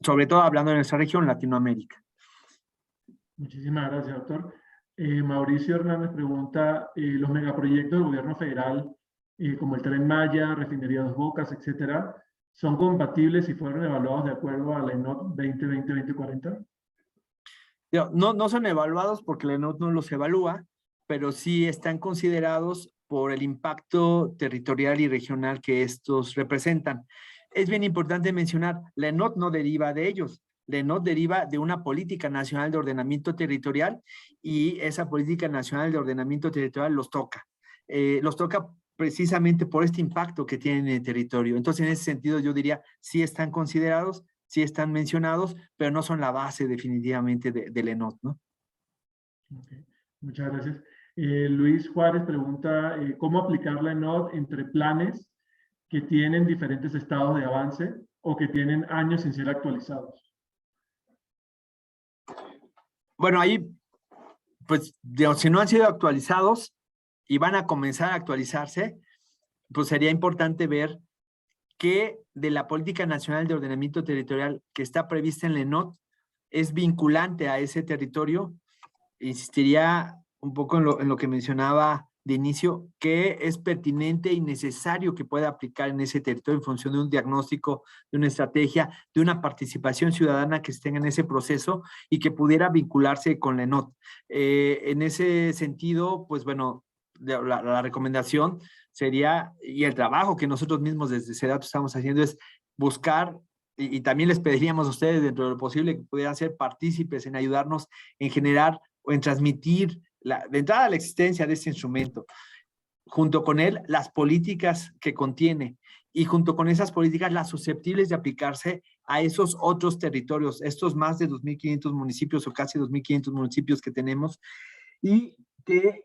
Sobre todo hablando de nuestra región, Latinoamérica. Muchísimas gracias, doctor. Mauricio Hernández pregunta, los megaproyectos del gobierno federal, como el Tren Maya, Refinería Dos Bocas, etcétera, ¿son compatibles y fueron evaluados de acuerdo a la ENOT 2020-2040? No son evaluados porque la ENOT no los evalúa, pero sí están considerados por el impacto territorial y regional que estos representan. Es bien importante mencionar, la ENOT no deriva de ellos. La ENOT deriva de una política nacional de ordenamiento territorial, y esa política nacional de ordenamiento territorial los toca precisamente por este impacto que tienen en el territorio. Entonces, en ese sentido, yo diría, sí están considerados, sí están mencionados, pero no son la base definitivamente del ENOT, ¿no? Okay. Muchas gracias. Luis Juárez pregunta, ¿cómo aplicar la ENOT entre planes que tienen diferentes estados de avance o que tienen años sin ser actualizados? Bueno, ahí, pues, digamos, si no han sido actualizados y van a comenzar a actualizarse, pues sería importante ver que de la Política Nacional de Ordenamiento Territorial que está prevista en la ENOT es vinculante a ese territorio. Insistiría un poco en lo que mencionaba de inicio, que es pertinente y necesario que pueda aplicar en ese territorio en función de un diagnóstico, de una estrategia, de una participación ciudadana que esté en ese proceso y que pudiera vincularse con la ENOT. En ese sentido, pues bueno, la recomendación sería, y el trabajo que nosotros mismos desde SEDATU estamos haciendo, es buscar, y también les pediríamos a ustedes dentro de lo posible que pudieran ser partícipes en ayudarnos en generar o en transmitir de entrada la existencia de este instrumento, junto con él las políticas que contiene, y junto con esas políticas las susceptibles de aplicarse a esos otros territorios, estos más de 2.500 municipios o casi 2.500 municipios que tenemos, y que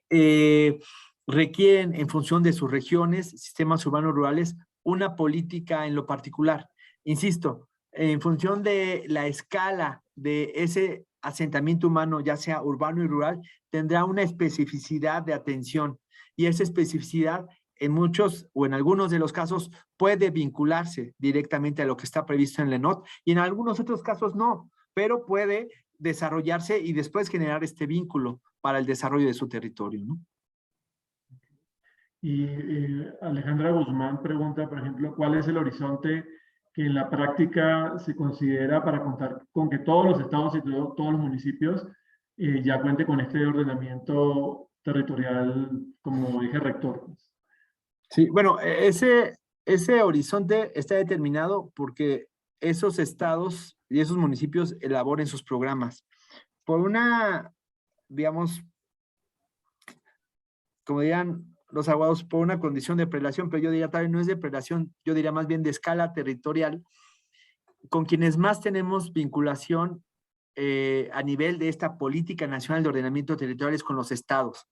requieren en función de sus regiones, sistemas urbanos rurales, una política en lo particular. Insisto, en función de la escala de ese asentamiento humano, ya sea urbano y rural, tendrá una especificidad de atención, y esa especificidad en muchos o en algunos de los casos puede vincularse directamente a lo que está previsto en la ENOT, y en algunos otros casos no, pero puede desarrollarse y después generar este vínculo para el desarrollo de su territorio, ¿no? Y Alejandra Guzmán pregunta, por ejemplo, ¿cuál es el horizonte que en la práctica se considera para contar con que todos los estados y todos los municipios ya cuenten con este ordenamiento territorial como eje rector? Sí, bueno, ese horizonte está determinado porque esos estados y esos municipios elaboren sus programas. Por una, digamos, como dirían los abogados, por una condición de prelación, pero yo diría tal vez no es de prelación, yo diría más bien de escala territorial, con quienes más tenemos vinculación a nivel de esta política nacional de ordenamiento territorial es con los estados.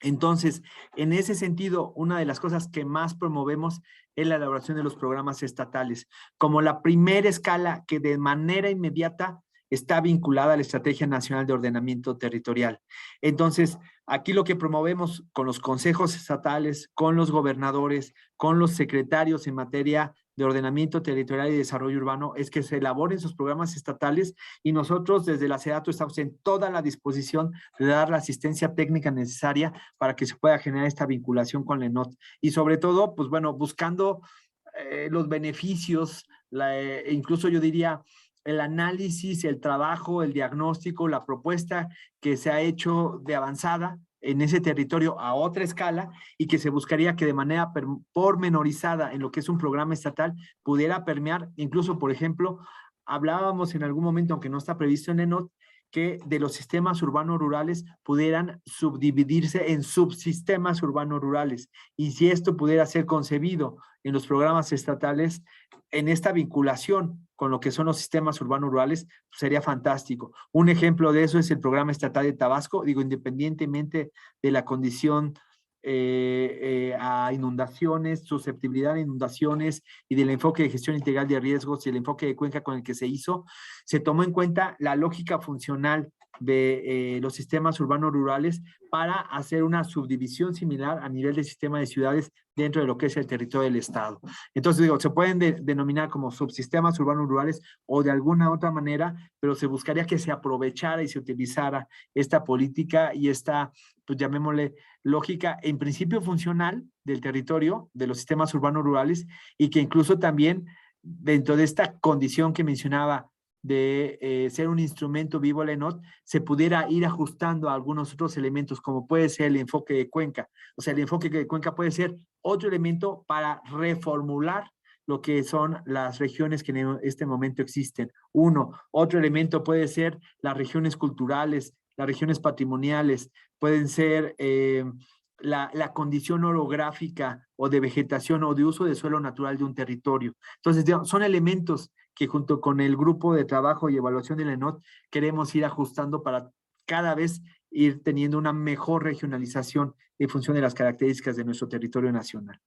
Entonces, en ese sentido, una de las cosas que más promovemos es la elaboración de los programas estatales, como la primera escala que de manera inmediata está vinculada a la Estrategia Nacional de Ordenamiento Territorial. Entonces, aquí lo que promovemos con los consejos estatales, con los gobernadores, con los secretarios en materia de ordenamiento territorial y desarrollo urbano es que se elaboren sus programas estatales y nosotros desde la SEDATU estamos en toda la disposición de dar la asistencia técnica necesaria para que se pueda generar esta vinculación con la ENOT. Y sobre todo, pues bueno, buscando los beneficios, incluso yo diría el análisis, el trabajo, el diagnóstico, la propuesta que se ha hecho de avanzada en ese territorio a otra escala y que se buscaría que de manera pormenorizada en lo que es un programa estatal pudiera permear, incluso, por ejemplo, hablábamos en algún momento, aunque no está previsto en ENOT, que de los sistemas urbanos rurales pudieran subdividirse en subsistemas urbanos rurales. Y si esto pudiera ser concebido en los programas estatales, en esta vinculación con lo que son los sistemas urbanos rurales, pues sería fantástico. Un ejemplo de eso es el programa estatal de Tabasco, digo, independientemente de la condición a inundaciones, susceptibilidad a inundaciones y del enfoque de gestión integral de riesgos y el enfoque de cuenca con el que se hizo, se tomó en cuenta la lógica funcional de los sistemas urbanos rurales para hacer una subdivisión similar a nivel del sistema de ciudades dentro de lo que es el territorio del estado. Entonces, digo, se pueden denominar como subsistemas urbanos rurales o de alguna otra manera, pero se buscaría que se aprovechara y se utilizara esta política y esta, pues llamémosle, lógica en principio funcional del territorio, de los sistemas urbanos rurales, y que incluso también dentro de esta condición que mencionaba de ser un instrumento vivo la ENOT, se pudiera ir ajustando a algunos otros elementos, como puede ser el enfoque de cuenca. O sea, el enfoque de cuenca puede ser otro elemento para reformular lo que son las regiones que en este momento existen. Otro elemento puede ser las regiones culturales, las regiones patrimoniales, pueden ser la condición orográfica o de vegetación o de uso de suelo natural de un territorio. Entonces, son elementos que junto con el grupo de trabajo y evaluación de la ENOT queremos ir ajustando para cada vez ir teniendo una mejor regionalización en función de las características de nuestro territorio nacional.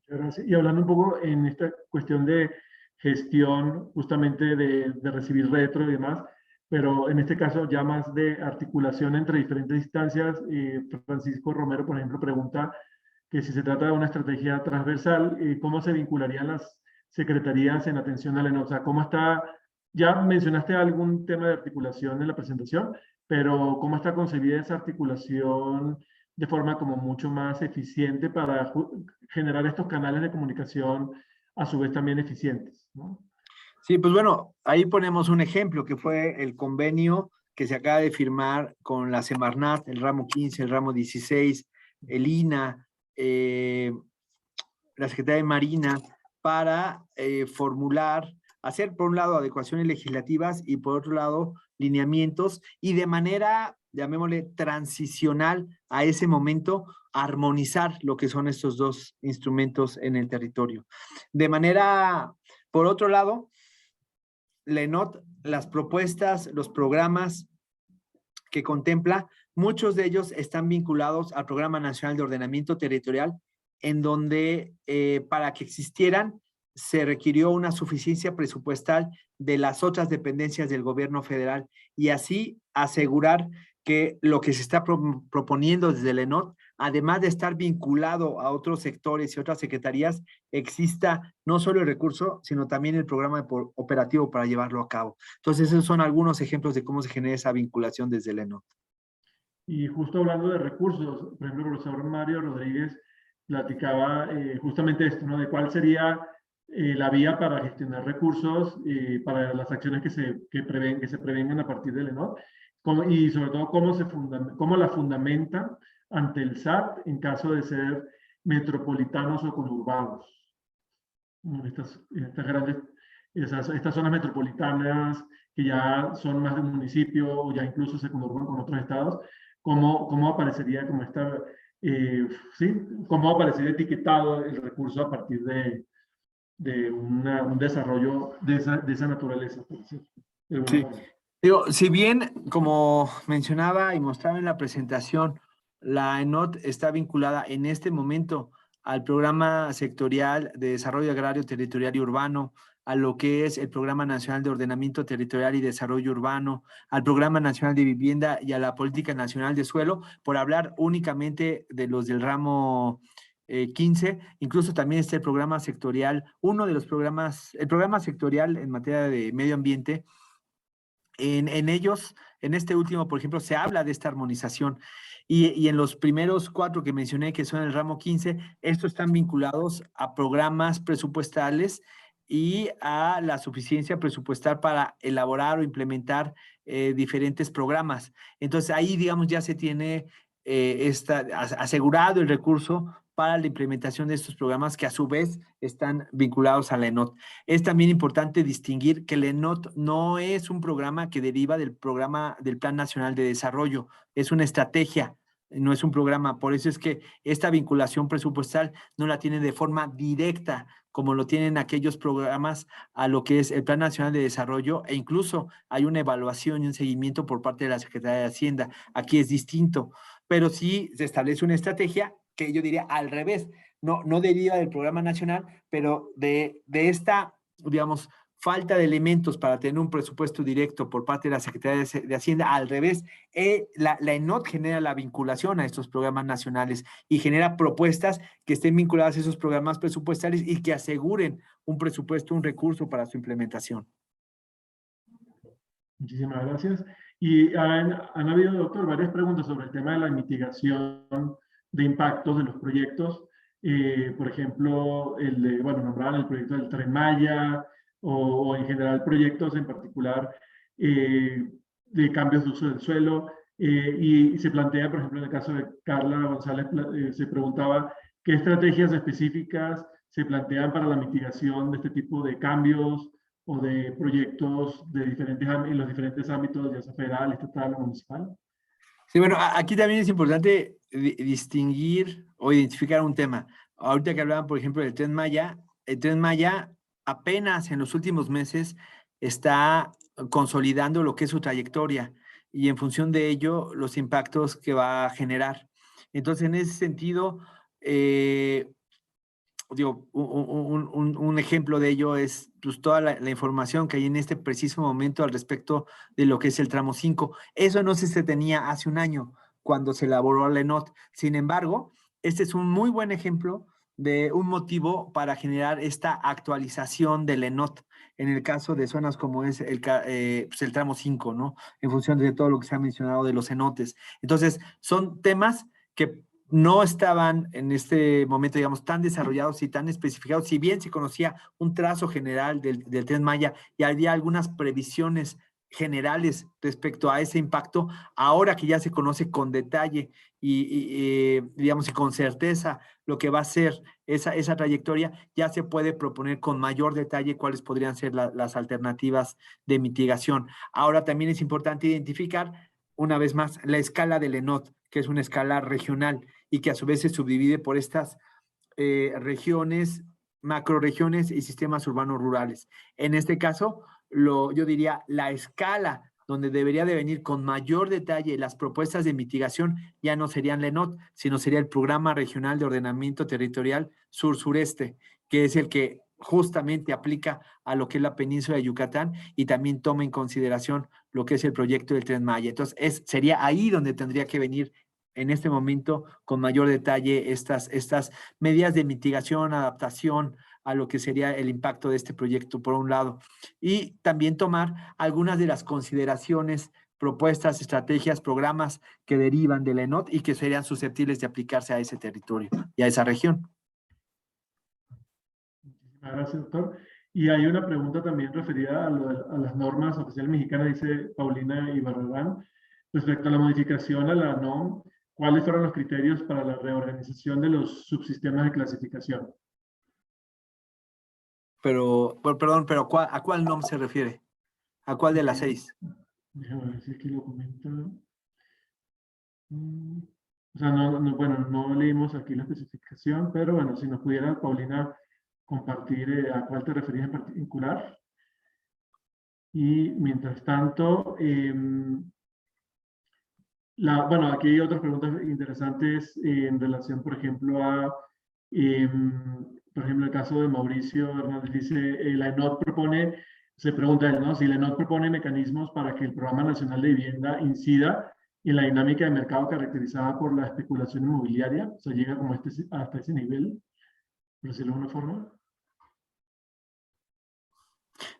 Gracias. Y hablando un poco en esta cuestión de gestión, justamente de recibir retro y demás, pero en este caso ya más de articulación entre diferentes instancias, Francisco Romero, por ejemplo, pregunta que si se trata de una estrategia transversal, ¿cómo se vincularían las secretarías en atención a la ENOT? O sea, ¿cómo está? Ya mencionaste algún tema de articulación en la presentación, pero ¿cómo está concebida esa articulación de forma como mucho más eficiente para generar estos canales de comunicación a su vez también eficientes, ¿no? Sí, pues bueno, ahí ponemos un ejemplo que fue el convenio que se acaba de firmar con la Semarnat, el ramo 15, el ramo 16, el INA, la Secretaría de Marina, para formular, hacer por un lado adecuaciones legislativas y por otro lado lineamientos y de manera, llamémosle, transicional a ese momento, armonizar lo que son estos dos instrumentos en el territorio. De manera, por otro lado, la ENOT, las propuestas, los programas que contempla, muchos de ellos están vinculados al Programa Nacional de Ordenamiento Territorial, en donde para que existieran se requirió una suficiencia presupuestal de las otras dependencias del gobierno federal y así asegurar que lo que se está proponiendo desde la ENOT además de estar vinculado a otros sectores y otras secretarías, exista no solo el recurso, sino también el programa operativo para llevarlo a cabo. Entonces, esos son algunos ejemplos de cómo se genera esa vinculación desde el ENOT. Y justo hablando de recursos, por ejemplo, el profesor Mario Rodríguez platicaba justamente esto, ¿no? De cuál sería la vía para gestionar recursos para las acciones que se prevengan a partir del ENOT, y sobre todo cómo la fundamenta ante el SAT en caso de ser metropolitanos o conurbados. Estas zonas metropolitanas que ya son más de un municipio o ya incluso se conurban con otros estados, ¿cómo aparecería como ¿sí? ¿Cómo aparecería etiquetado el recurso a partir de un desarrollo de esa naturaleza? Sí. Digo, si bien, como mencionaba y mostraba en la presentación, la ENOT está vinculada en este momento al Programa Sectorial de Desarrollo Agrario, Territorial y Urbano, a lo que es el Programa Nacional de Ordenamiento Territorial y Desarrollo Urbano, al Programa Nacional de Vivienda y a la Política Nacional de Suelo, por hablar únicamente de los del ramo 15, incluso también está el programa sectorial, uno de los programas, el programa sectorial en materia de medio ambiente. En ellos, en este último, por ejemplo, se habla de esta armonización y en los primeros 4 que mencioné, que son el ramo 15, estos están vinculados a programas presupuestales y a la suficiencia presupuestal para elaborar o implementar diferentes programas. Entonces ahí, digamos, ya se tiene asegurado el recurso para la implementación de estos programas que a su vez están vinculados a la ENOT. Es también importante distinguir que la ENOT no es un programa que deriva del programa del Plan Nacional de Desarrollo, es una estrategia, no es un programa. Por eso es que esta vinculación presupuestal no la tiene de forma directa, como lo tienen aquellos programas a lo que es el Plan Nacional de Desarrollo, e incluso hay una evaluación y un seguimiento por parte de la Secretaría de Hacienda. Aquí es distinto, pero sí se establece una estrategia que yo diría al revés, no deriva del programa nacional, pero de esta, digamos, falta de elementos para tener un presupuesto directo por parte de la Secretaría de Hacienda, al revés, la ENOT genera la vinculación a estos programas nacionales y genera propuestas que estén vinculadas a esos programas presupuestales y que aseguren un presupuesto, un recurso para su implementación. Muchísimas gracias. Y han habido, doctor, varias preguntas sobre el tema de la mitigación de impactos de los proyectos. Por ejemplo, nombraban el proyecto del Tren Maya o en general proyectos en particular de cambios de uso del suelo. Y se plantea, por ejemplo, en el caso de Carla González, se preguntaba qué estrategias específicas se plantean para la mitigación de este tipo de cambios o de proyectos en los diferentes ámbitos, ya sea federal, estatal o municipal. Sí, bueno, aquí también es importante distinguir o identificar un tema. Ahorita que hablaban, por ejemplo, del Tren Maya, el Tren Maya apenas en los últimos meses está consolidando lo que es su trayectoria y en función de ello los impactos que va a generar. Entonces, en ese sentido, digo, un ejemplo de ello es pues, toda la información que hay en este preciso momento al respecto de lo que es el tramo 5. Eso no se tenía hace un año cuando se elaboró la ENOT. Sin embargo, este es un muy buen ejemplo de un motivo para generar esta actualización de la ENOT en el caso de zonas como es pues el tramo 5, ¿no? En función de todo lo que se ha mencionado de los cenotes. Entonces, son temas que no estaban en este momento, digamos, tan desarrollados y tan especificados, si bien se conocía un trazo general del Tren Maya y había algunas previsiones generales respecto a ese impacto, ahora que ya se conoce con detalle digamos, y con certeza lo que va a ser esa trayectoria, ya se puede proponer con mayor detalle cuáles podrían ser las alternativas de mitigación. Ahora también es importante identificar, una vez más, la escala del ENOT, que es una escala regional y que a su vez se subdivide por estas regiones, macroregiones y sistemas urbanos rurales. En este caso, yo diría la escala donde debería de venir con mayor detalle las propuestas de mitigación ya no serían la ENOT, sino sería el Programa Regional de Ordenamiento Territorial Sur-Sureste, que es el que justamente aplica a lo que es la península de Yucatán y también toma en consideración lo que es el proyecto del Tren Maya. Entonces, sería ahí donde tendría que venir en este momento con mayor detalle estas medidas de mitigación, adaptación a lo que sería el impacto de este proyecto, por un lado, y también tomar algunas de las consideraciones, propuestas, estrategias, programas que derivan del ENOT y que serían susceptibles de aplicarse a ese territorio y a esa región. Muchísimas gracias, doctor. Y hay una pregunta también referida a las normas oficiales mexicanas, dice Paulina Ibarragán, respecto a la modificación a la NOM, ¿cuáles fueron los criterios para la reorganización de los subsistemas de clasificación? Perdón, pero ¿a cuál NOM se refiere? ¿A cuál de las 6? Déjame ver si aquí lo comenta. O sea, bueno, no leímos aquí la especificación, pero bueno, si nos pudiera, Paulina, compartir a cuál te referías en particular. Y mientras tanto, bueno, aquí hay otras preguntas interesantes en relación, por ejemplo, por ejemplo, el caso de Mauricio Hernández dice, la ENOT propone, se pregunta él, ¿no? Si la ENOT propone mecanismos para que el Programa Nacional de Vivienda incida en la dinámica de mercado caracterizada por la especulación inmobiliaria, o sea, llega como hasta ese nivel, por decirlo de alguna forma.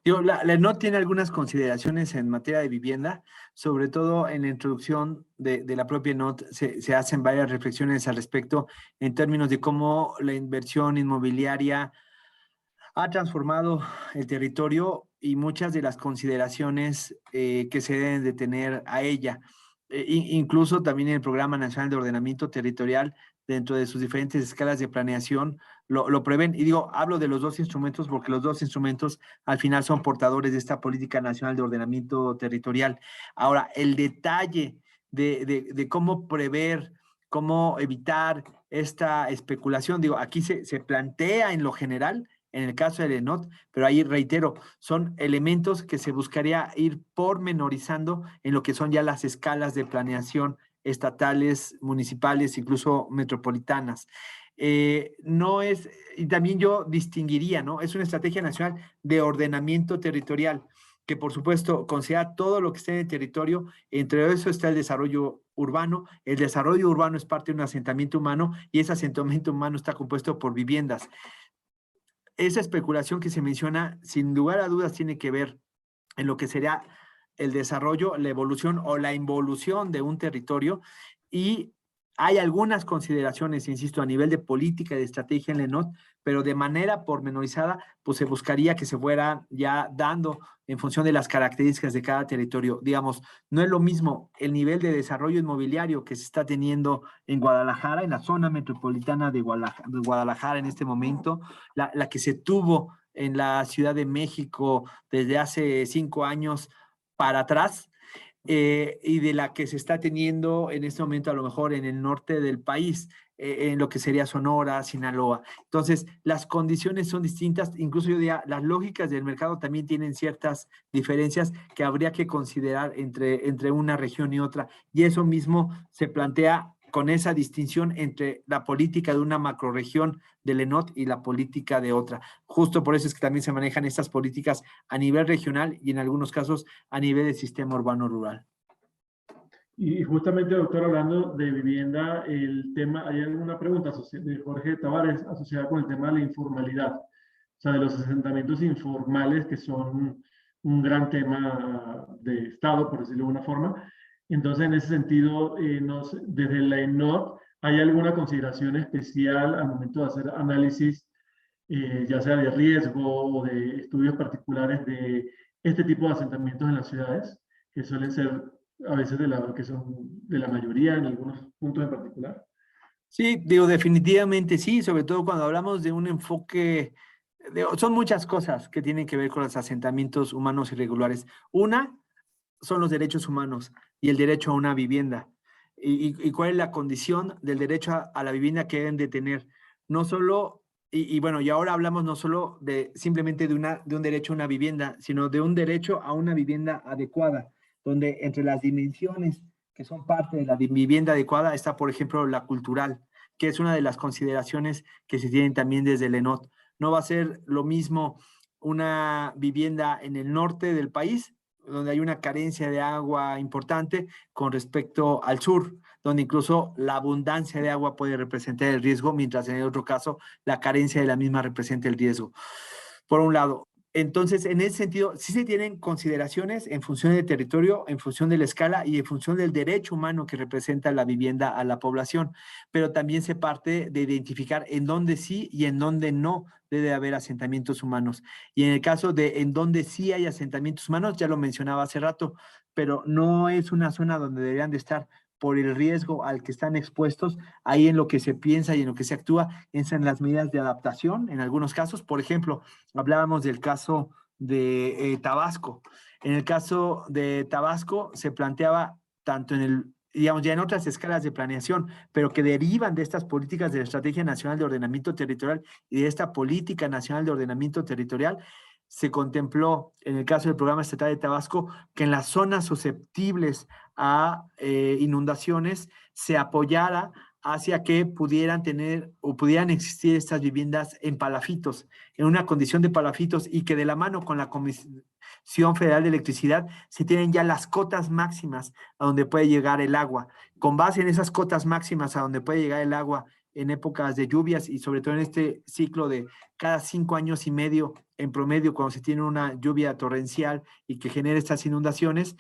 Digo, la ENOT tiene algunas consideraciones en materia de vivienda, sobre todo en la introducción de la propia ENOT se hacen varias reflexiones al respecto en términos de cómo la inversión inmobiliaria ha transformado el territorio y muchas de las consideraciones que se deben de tener a ella. Incluso también el Programa Nacional de Ordenamiento Territorial, dentro de sus diferentes escalas de planeación, lo prevén. Y digo, hablo de los dos instrumentos porque los dos instrumentos al final son portadores de esta Política Nacional de Ordenamiento Territorial. Ahora, el detalle de cómo prever, cómo evitar esta especulación, digo, aquí se plantea en lo general, en el caso del ENOT, pero ahí reitero, son elementos que se buscaría ir pormenorizando en lo que son ya las escalas de planeación estatales, municipales, incluso metropolitanas. No es, y también yo distinguiría, ¿no? Es una estrategia nacional de ordenamiento territorial, que por supuesto considera todo lo que esté en el territorio, entre eso está el desarrollo urbano. El desarrollo urbano es parte de un asentamiento humano y ese asentamiento humano está compuesto por viviendas. Esa especulación que se menciona, sin lugar a dudas, tiene que ver en lo que sería el desarrollo, la evolución o la involución de un territorio, y hay algunas consideraciones, insisto, a nivel de política y de estrategia en la ENOT, pero de manera pormenorizada, pues se buscaría que se fuera ya dando en función de las características de cada territorio. Digamos, no es lo mismo el nivel de desarrollo inmobiliario que se está teniendo en Guadalajara, en la zona metropolitana de Guadalajara en este momento, la que se tuvo en la Ciudad de México desde hace 5 años para atrás, y de la que se está teniendo en este momento a lo mejor en el norte del país, en lo que sería Sonora, Sinaloa. Entonces, las condiciones son distintas, incluso yo diría, las lógicas del mercado también tienen ciertas diferencias que habría que considerar entre una región y otra, y eso mismo se plantea con esa distinción entre la política de una macrorregión del ENOT y la política de otra. Justo por eso es que también se manejan estas políticas a nivel regional y en algunos casos a nivel del sistema urbano rural. Y justamente, doctor, hablando de vivienda, el tema, hay alguna pregunta de Jorge Tavares asociada con el tema de la informalidad, o sea, de los asentamientos informales, que son un gran tema de Estado, por decirlo de alguna forma. Entonces, en ese sentido, no sé, desde la ENOT, ¿hay alguna consideración especial al momento de hacer análisis, ya sea de riesgo o de estudios particulares de este tipo de asentamientos en las ciudades, que suelen ser a veces que son de la mayoría en algunos puntos en particular? Sí, digo, definitivamente sí, sobre todo cuando hablamos de un enfoque, son muchas cosas que tienen que ver con los asentamientos humanos irregulares. Una son los derechos humanos y el derecho a una vivienda. Y cuál es la condición del derecho a la vivienda que deben de tener. No solo, bueno, y ahora hablamos no solo de simplemente de un derecho a una vivienda, sino de un derecho a una vivienda adecuada, donde entre las dimensiones que son parte de la vivienda adecuada está, por ejemplo, la cultural, que es una de las consideraciones que se tienen también desde el ENOT. No va a ser lo mismo una vivienda en el norte del país donde hay una carencia de agua importante con respecto al sur, donde incluso la abundancia de agua puede representar el riesgo, mientras en el otro caso la carencia de la misma representa el riesgo. Por un lado. Entonces, en ese sentido, sí se tienen consideraciones en función del territorio, en función de la escala y en función del derecho humano que representa la vivienda a la población, pero también se parte de identificar en dónde sí y en dónde no debe haber asentamientos humanos. Y en el caso de en dónde sí hay asentamientos humanos, ya lo mencionaba hace rato, pero no es una zona donde deberían de estar por el riesgo al que están expuestos. Ahí en lo que se piensa y en lo que se actúa es en las medidas de adaptación, en algunos casos. Por ejemplo, hablábamos del caso de Tabasco. En el caso de Tabasco se planteaba tanto en el, digamos, ya en otras escalas de planeación, pero que derivan de estas políticas de la Estrategia Nacional de Ordenamiento Territorial y de esta Política Nacional de Ordenamiento Territorial. Se contempló en el caso del Programa Estatal de Tabasco que en las zonas susceptibles a inundaciones se apoyara hacia que pudieran tener o pudieran existir estas viviendas en palafitos, en una condición de palafitos, y que de la mano con la Comisión Federal de Electricidad se tienen ya las cotas máximas a donde puede llegar el agua. Con base en esas cotas máximas a donde puede llegar el agua en épocas de lluvias y sobre todo en este ciclo de cada 5 años y medio en promedio, cuando se tiene una lluvia torrencial y que genera estas inundaciones,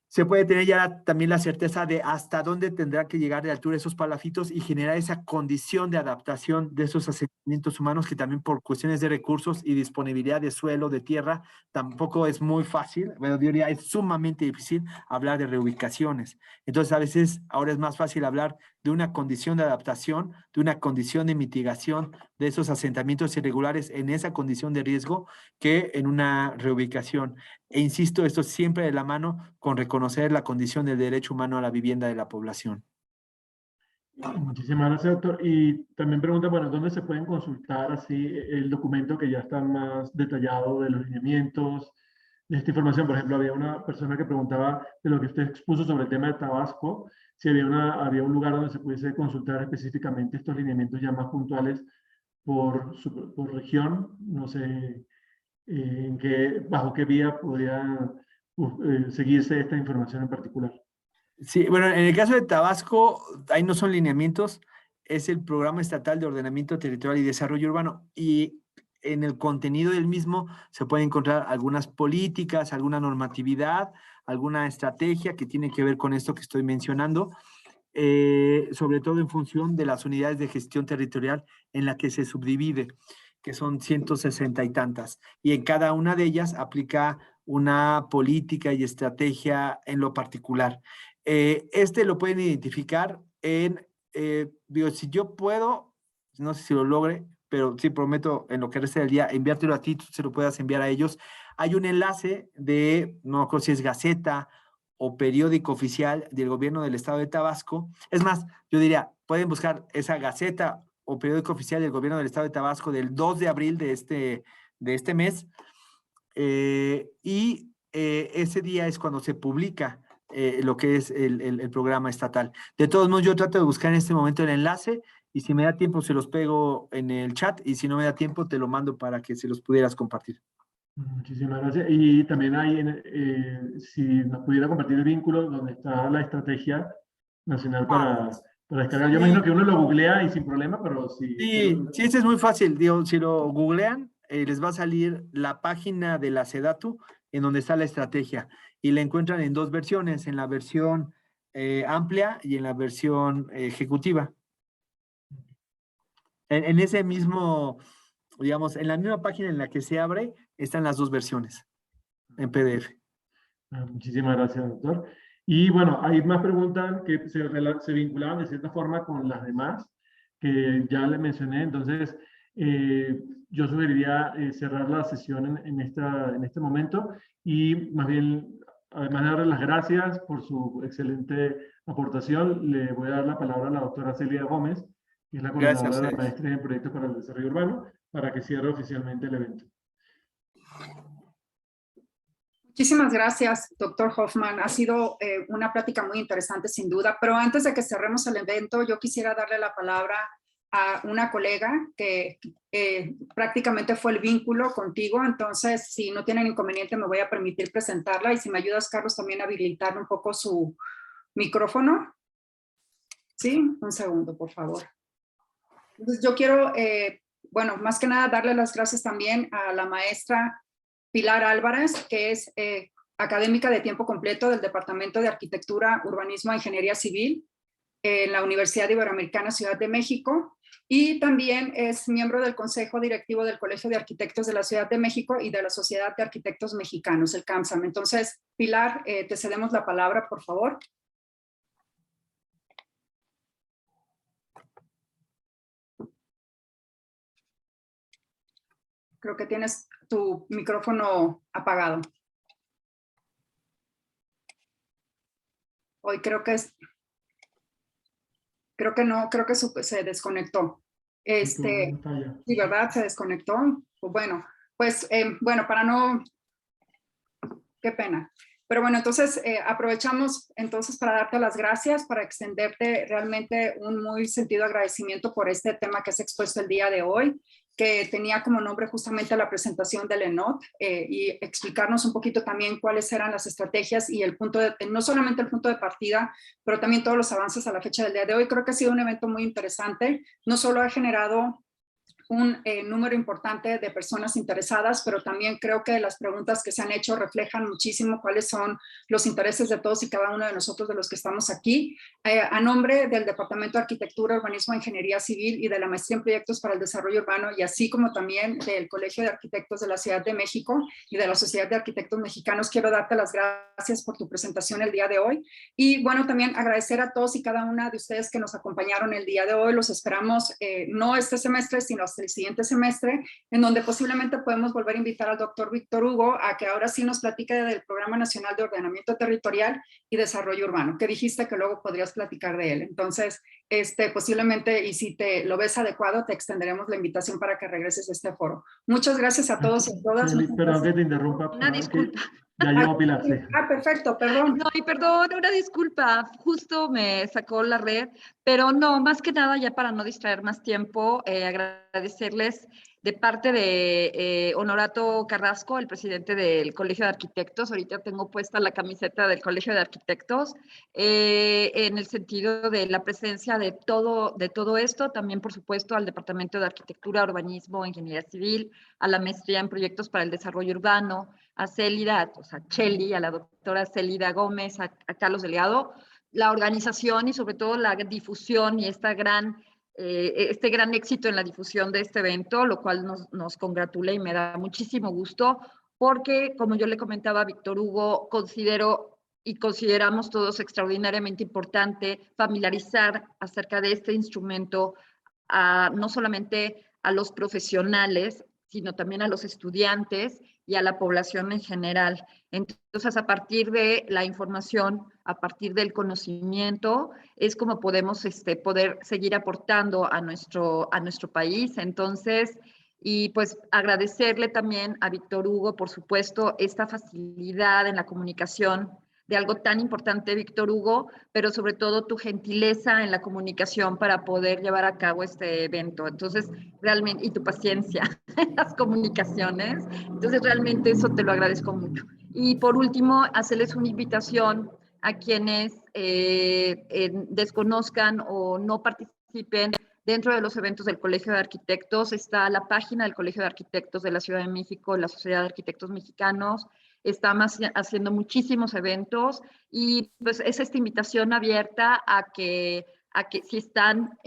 se puede tener ya también la certeza de hasta dónde tendrá que llegar de altura esos palafitos y generar esa condición de adaptación de esos asentamientos humanos, que también por cuestiones de recursos y disponibilidad de suelo, de tierra, tampoco es muy fácil, bueno, yo diría es sumamente difícil hablar de reubicaciones. Entonces a veces ahora es más fácil hablar de una condición de adaptación, de una condición de mitigación de esos asentamientos irregulares en esa condición de riesgo que en una reubicación. E insisto, esto siempre de la mano con reconocer la condición del derecho humano a la vivienda de la población. Muchísimas gracias, doctor. Y también pregunta, bueno, ¿dónde se pueden consultar así el documento que ya está más detallado de los lineamientos, de esta información? Por ejemplo, había una persona que preguntaba de lo que usted expuso sobre el tema de Tabasco, si había un lugar donde se pudiese consultar específicamente estos lineamientos ya más puntuales por región. No sé bajo qué vía podría seguirse esta información en particular. Sí, bueno, en el caso de Tabasco, ahí no son lineamientos, es el Programa Estatal de Ordenamiento Territorial y Desarrollo Urbano, y en el contenido del mismo se pueden encontrar algunas políticas, alguna normatividad, alguna estrategia que tiene que ver con esto que estoy mencionando, sobre todo en función de las unidades de gestión territorial en la que se subdivide, que son 160 y tantas, y en cada una de ellas aplica una política y estrategia en lo particular. Este lo pueden identificar en, digo, si yo puedo, no sé si lo logre, pero sí prometo en lo que resta del día enviártelo a ti, tú se lo puedas enviar a ellos. Hay un enlace de, no me acuerdo si es Gaceta o periódico oficial del gobierno del estado de Tabasco. Es más, yo diría, pueden buscar esa Gaceta o periódico oficial del gobierno del estado de Tabasco del 2 de abril de este mes, ese día es cuando se publica lo que es el programa estatal. De todos modos, yo trato de buscar en este momento el enlace y si me da tiempo se los pego en el chat y si no me da tiempo te lo mando para que se los pudieras compartir. Muchísimas gracias. Y también hay, si nos pudiera compartir el vínculo donde está la estrategia nacional para descargar. Yo imagino que uno lo googlea y sin problema, pero si... Sí, este es muy fácil. Digo, si lo googlean, les va a salir la página de la SEDATU en donde está la estrategia y la encuentran en dos versiones, en la versión amplia y en la versión ejecutiva. En ese mismo, digamos, en la misma página en la que se abre, están las dos versiones en PDF. Muchísimas gracias, doctor. Y bueno, hay más preguntas que se vinculaban de cierta forma con las demás, que ya le mencioné. Entonces, yo sugeriría cerrar la sesión en este momento y más bien, además de darle las gracias por su excelente aportación, le voy a dar la palabra a la doctora Celia Gómez, que es la coordinadora de la maestría en proyectos para el desarrollo urbano, para que cierre oficialmente el evento. Muchísimas gracias, doctor Hoffman. Ha sido una plática muy interesante, sin duda, pero antes de que cerremos el evento, yo quisiera darle la palabra a una colega que prácticamente fue el vínculo contigo, entonces si no tienen inconveniente me voy a permitir presentarla y si me ayudas, Carlos, también a habilitar un poco su micrófono. Sí, un segundo, por favor. Entonces yo quiero, bueno, más que nada darle las gracias también a la maestra Pilar Álvarez, que es académica de tiempo completo del Departamento de Arquitectura, Urbanismo e Ingeniería Civil en la Universidad Iberoamericana Ciudad de México y también es miembro del Consejo Directivo del Colegio de Arquitectos de la Ciudad de México y de la Sociedad de Arquitectos Mexicanos, el CAMSAM. Entonces, Pilar, te cedemos la palabra, por favor. Creo que tienes tu micrófono apagado. Hoy creo que no, creo que se desconectó. Sí, ¿verdad? Se desconectó. Pues bueno, para no, qué pena. Pero bueno, entonces aprovechamos entonces para darte las gracias, para extenderte realmente un muy sentido agradecimiento por este tema que has expuesto el día de hoy, que tenía como nombre justamente la presentación del ENOT y explicarnos un poquito también cuáles eran las estrategias y el punto de, no solamente el punto de partida, pero también todos los avances a la fecha del día de hoy. Creo que ha sido un evento muy interesante. No solo ha generado un número importante de personas interesadas, pero también creo que las preguntas que se han hecho reflejan muchísimo cuáles son los intereses de todos y cada uno de nosotros de los que estamos aquí. A nombre del Departamento de Arquitectura, Urbanismo e Ingeniería Civil y de la Maestría en Proyectos para el Desarrollo Urbano y así como también del Colegio de Arquitectos de la Ciudad de México y de la Sociedad de Arquitectos Mexicanos, quiero darte las gracias por tu presentación el día de hoy y bueno, también agradecer a todos y cada una de ustedes que nos acompañaron el día de hoy. Los esperamos no este semestre, sino hasta el siguiente semestre, en donde posiblemente podemos volver a invitar al doctor Víctor Hugo a que ahora sí nos platique del Programa Nacional de Ordenamiento Territorial y Desarrollo Urbano, que dijiste que luego podrías platicar de él. Entonces, posiblemente, y si te lo ves adecuado, te extenderemos la invitación para que regreses a este foro. Muchas gracias a todos y a todas. Perdón que te interrumpa. Una disculpa. Ya llegó Pilar, sí. Perfecto, perdón. No, y perdón, una disculpa, justo me sacó la red, pero no, más que nada, ya para no distraer más tiempo, agradecerles de parte de Honorato Carrasco, el presidente del Colegio de Arquitectos. Ahorita tengo puesta la camiseta del Colegio de Arquitectos, en el sentido de la presencia de todo esto, también por supuesto al Departamento de Arquitectura, Urbanismo, Ingeniería Civil, a la Maestría en Proyectos para el Desarrollo Urbano, a Célida, o sea, Cheli, a la doctora Célida Gómez, a Carlos Delgado, la organización y sobre todo la difusión y este gran éxito en la difusión de este evento, lo cual nos congratula y me da muchísimo gusto, porque como yo le comentaba a Víctor Hugo, considero y consideramos todos extraordinariamente importante familiarizar acerca de este instrumento no solamente a los profesionales, sino también a los estudiantes y a la población en general. Entonces, a partir de la información, a partir del conocimiento, es como podemos poder seguir aportando a nuestro país. Entonces, y pues agradecerle también a Víctor Hugo, por supuesto, esta facilidad en la comunicación de algo tan importante, Víctor Hugo, pero sobre todo tu gentileza en la comunicación para poder llevar a cabo este evento. Entonces, realmente, y tu paciencia en las comunicaciones. Entonces, realmente eso te lo agradezco mucho. Y por último, hacerles una invitación a quienes desconozcan o no participen dentro de los eventos del Colegio de Arquitectos. Está la página del Colegio de Arquitectos de la Ciudad de México, la Sociedad de Arquitectos Mexicanos. Estamos haciendo muchísimos eventos y pues es esta invitación abierta a que si están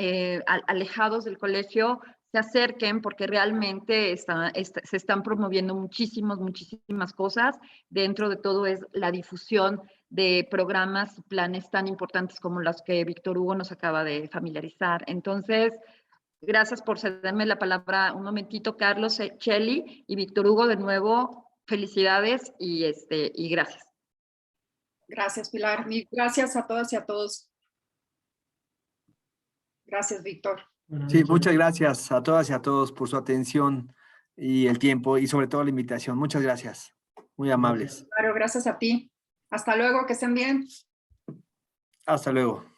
alejados del colegio, se acerquen porque realmente se están promoviendo muchísimas cosas. Dentro de todo es la difusión de programas y planes tan importantes como los que Víctor Hugo nos acaba de familiarizar. Entonces, gracias por cederme la palabra un momentito, Carlos, Cheli y Víctor Hugo, de nuevo, felicidades y gracias. Gracias, Pilar. Gracias a todas y a todos. Gracias, Víctor. Sí, muchas gracias a todas y a todos por su atención y el tiempo y sobre todo la invitación. Muchas gracias. Muy amables. Claro, gracias a ti. Hasta luego, que estén bien. Hasta luego.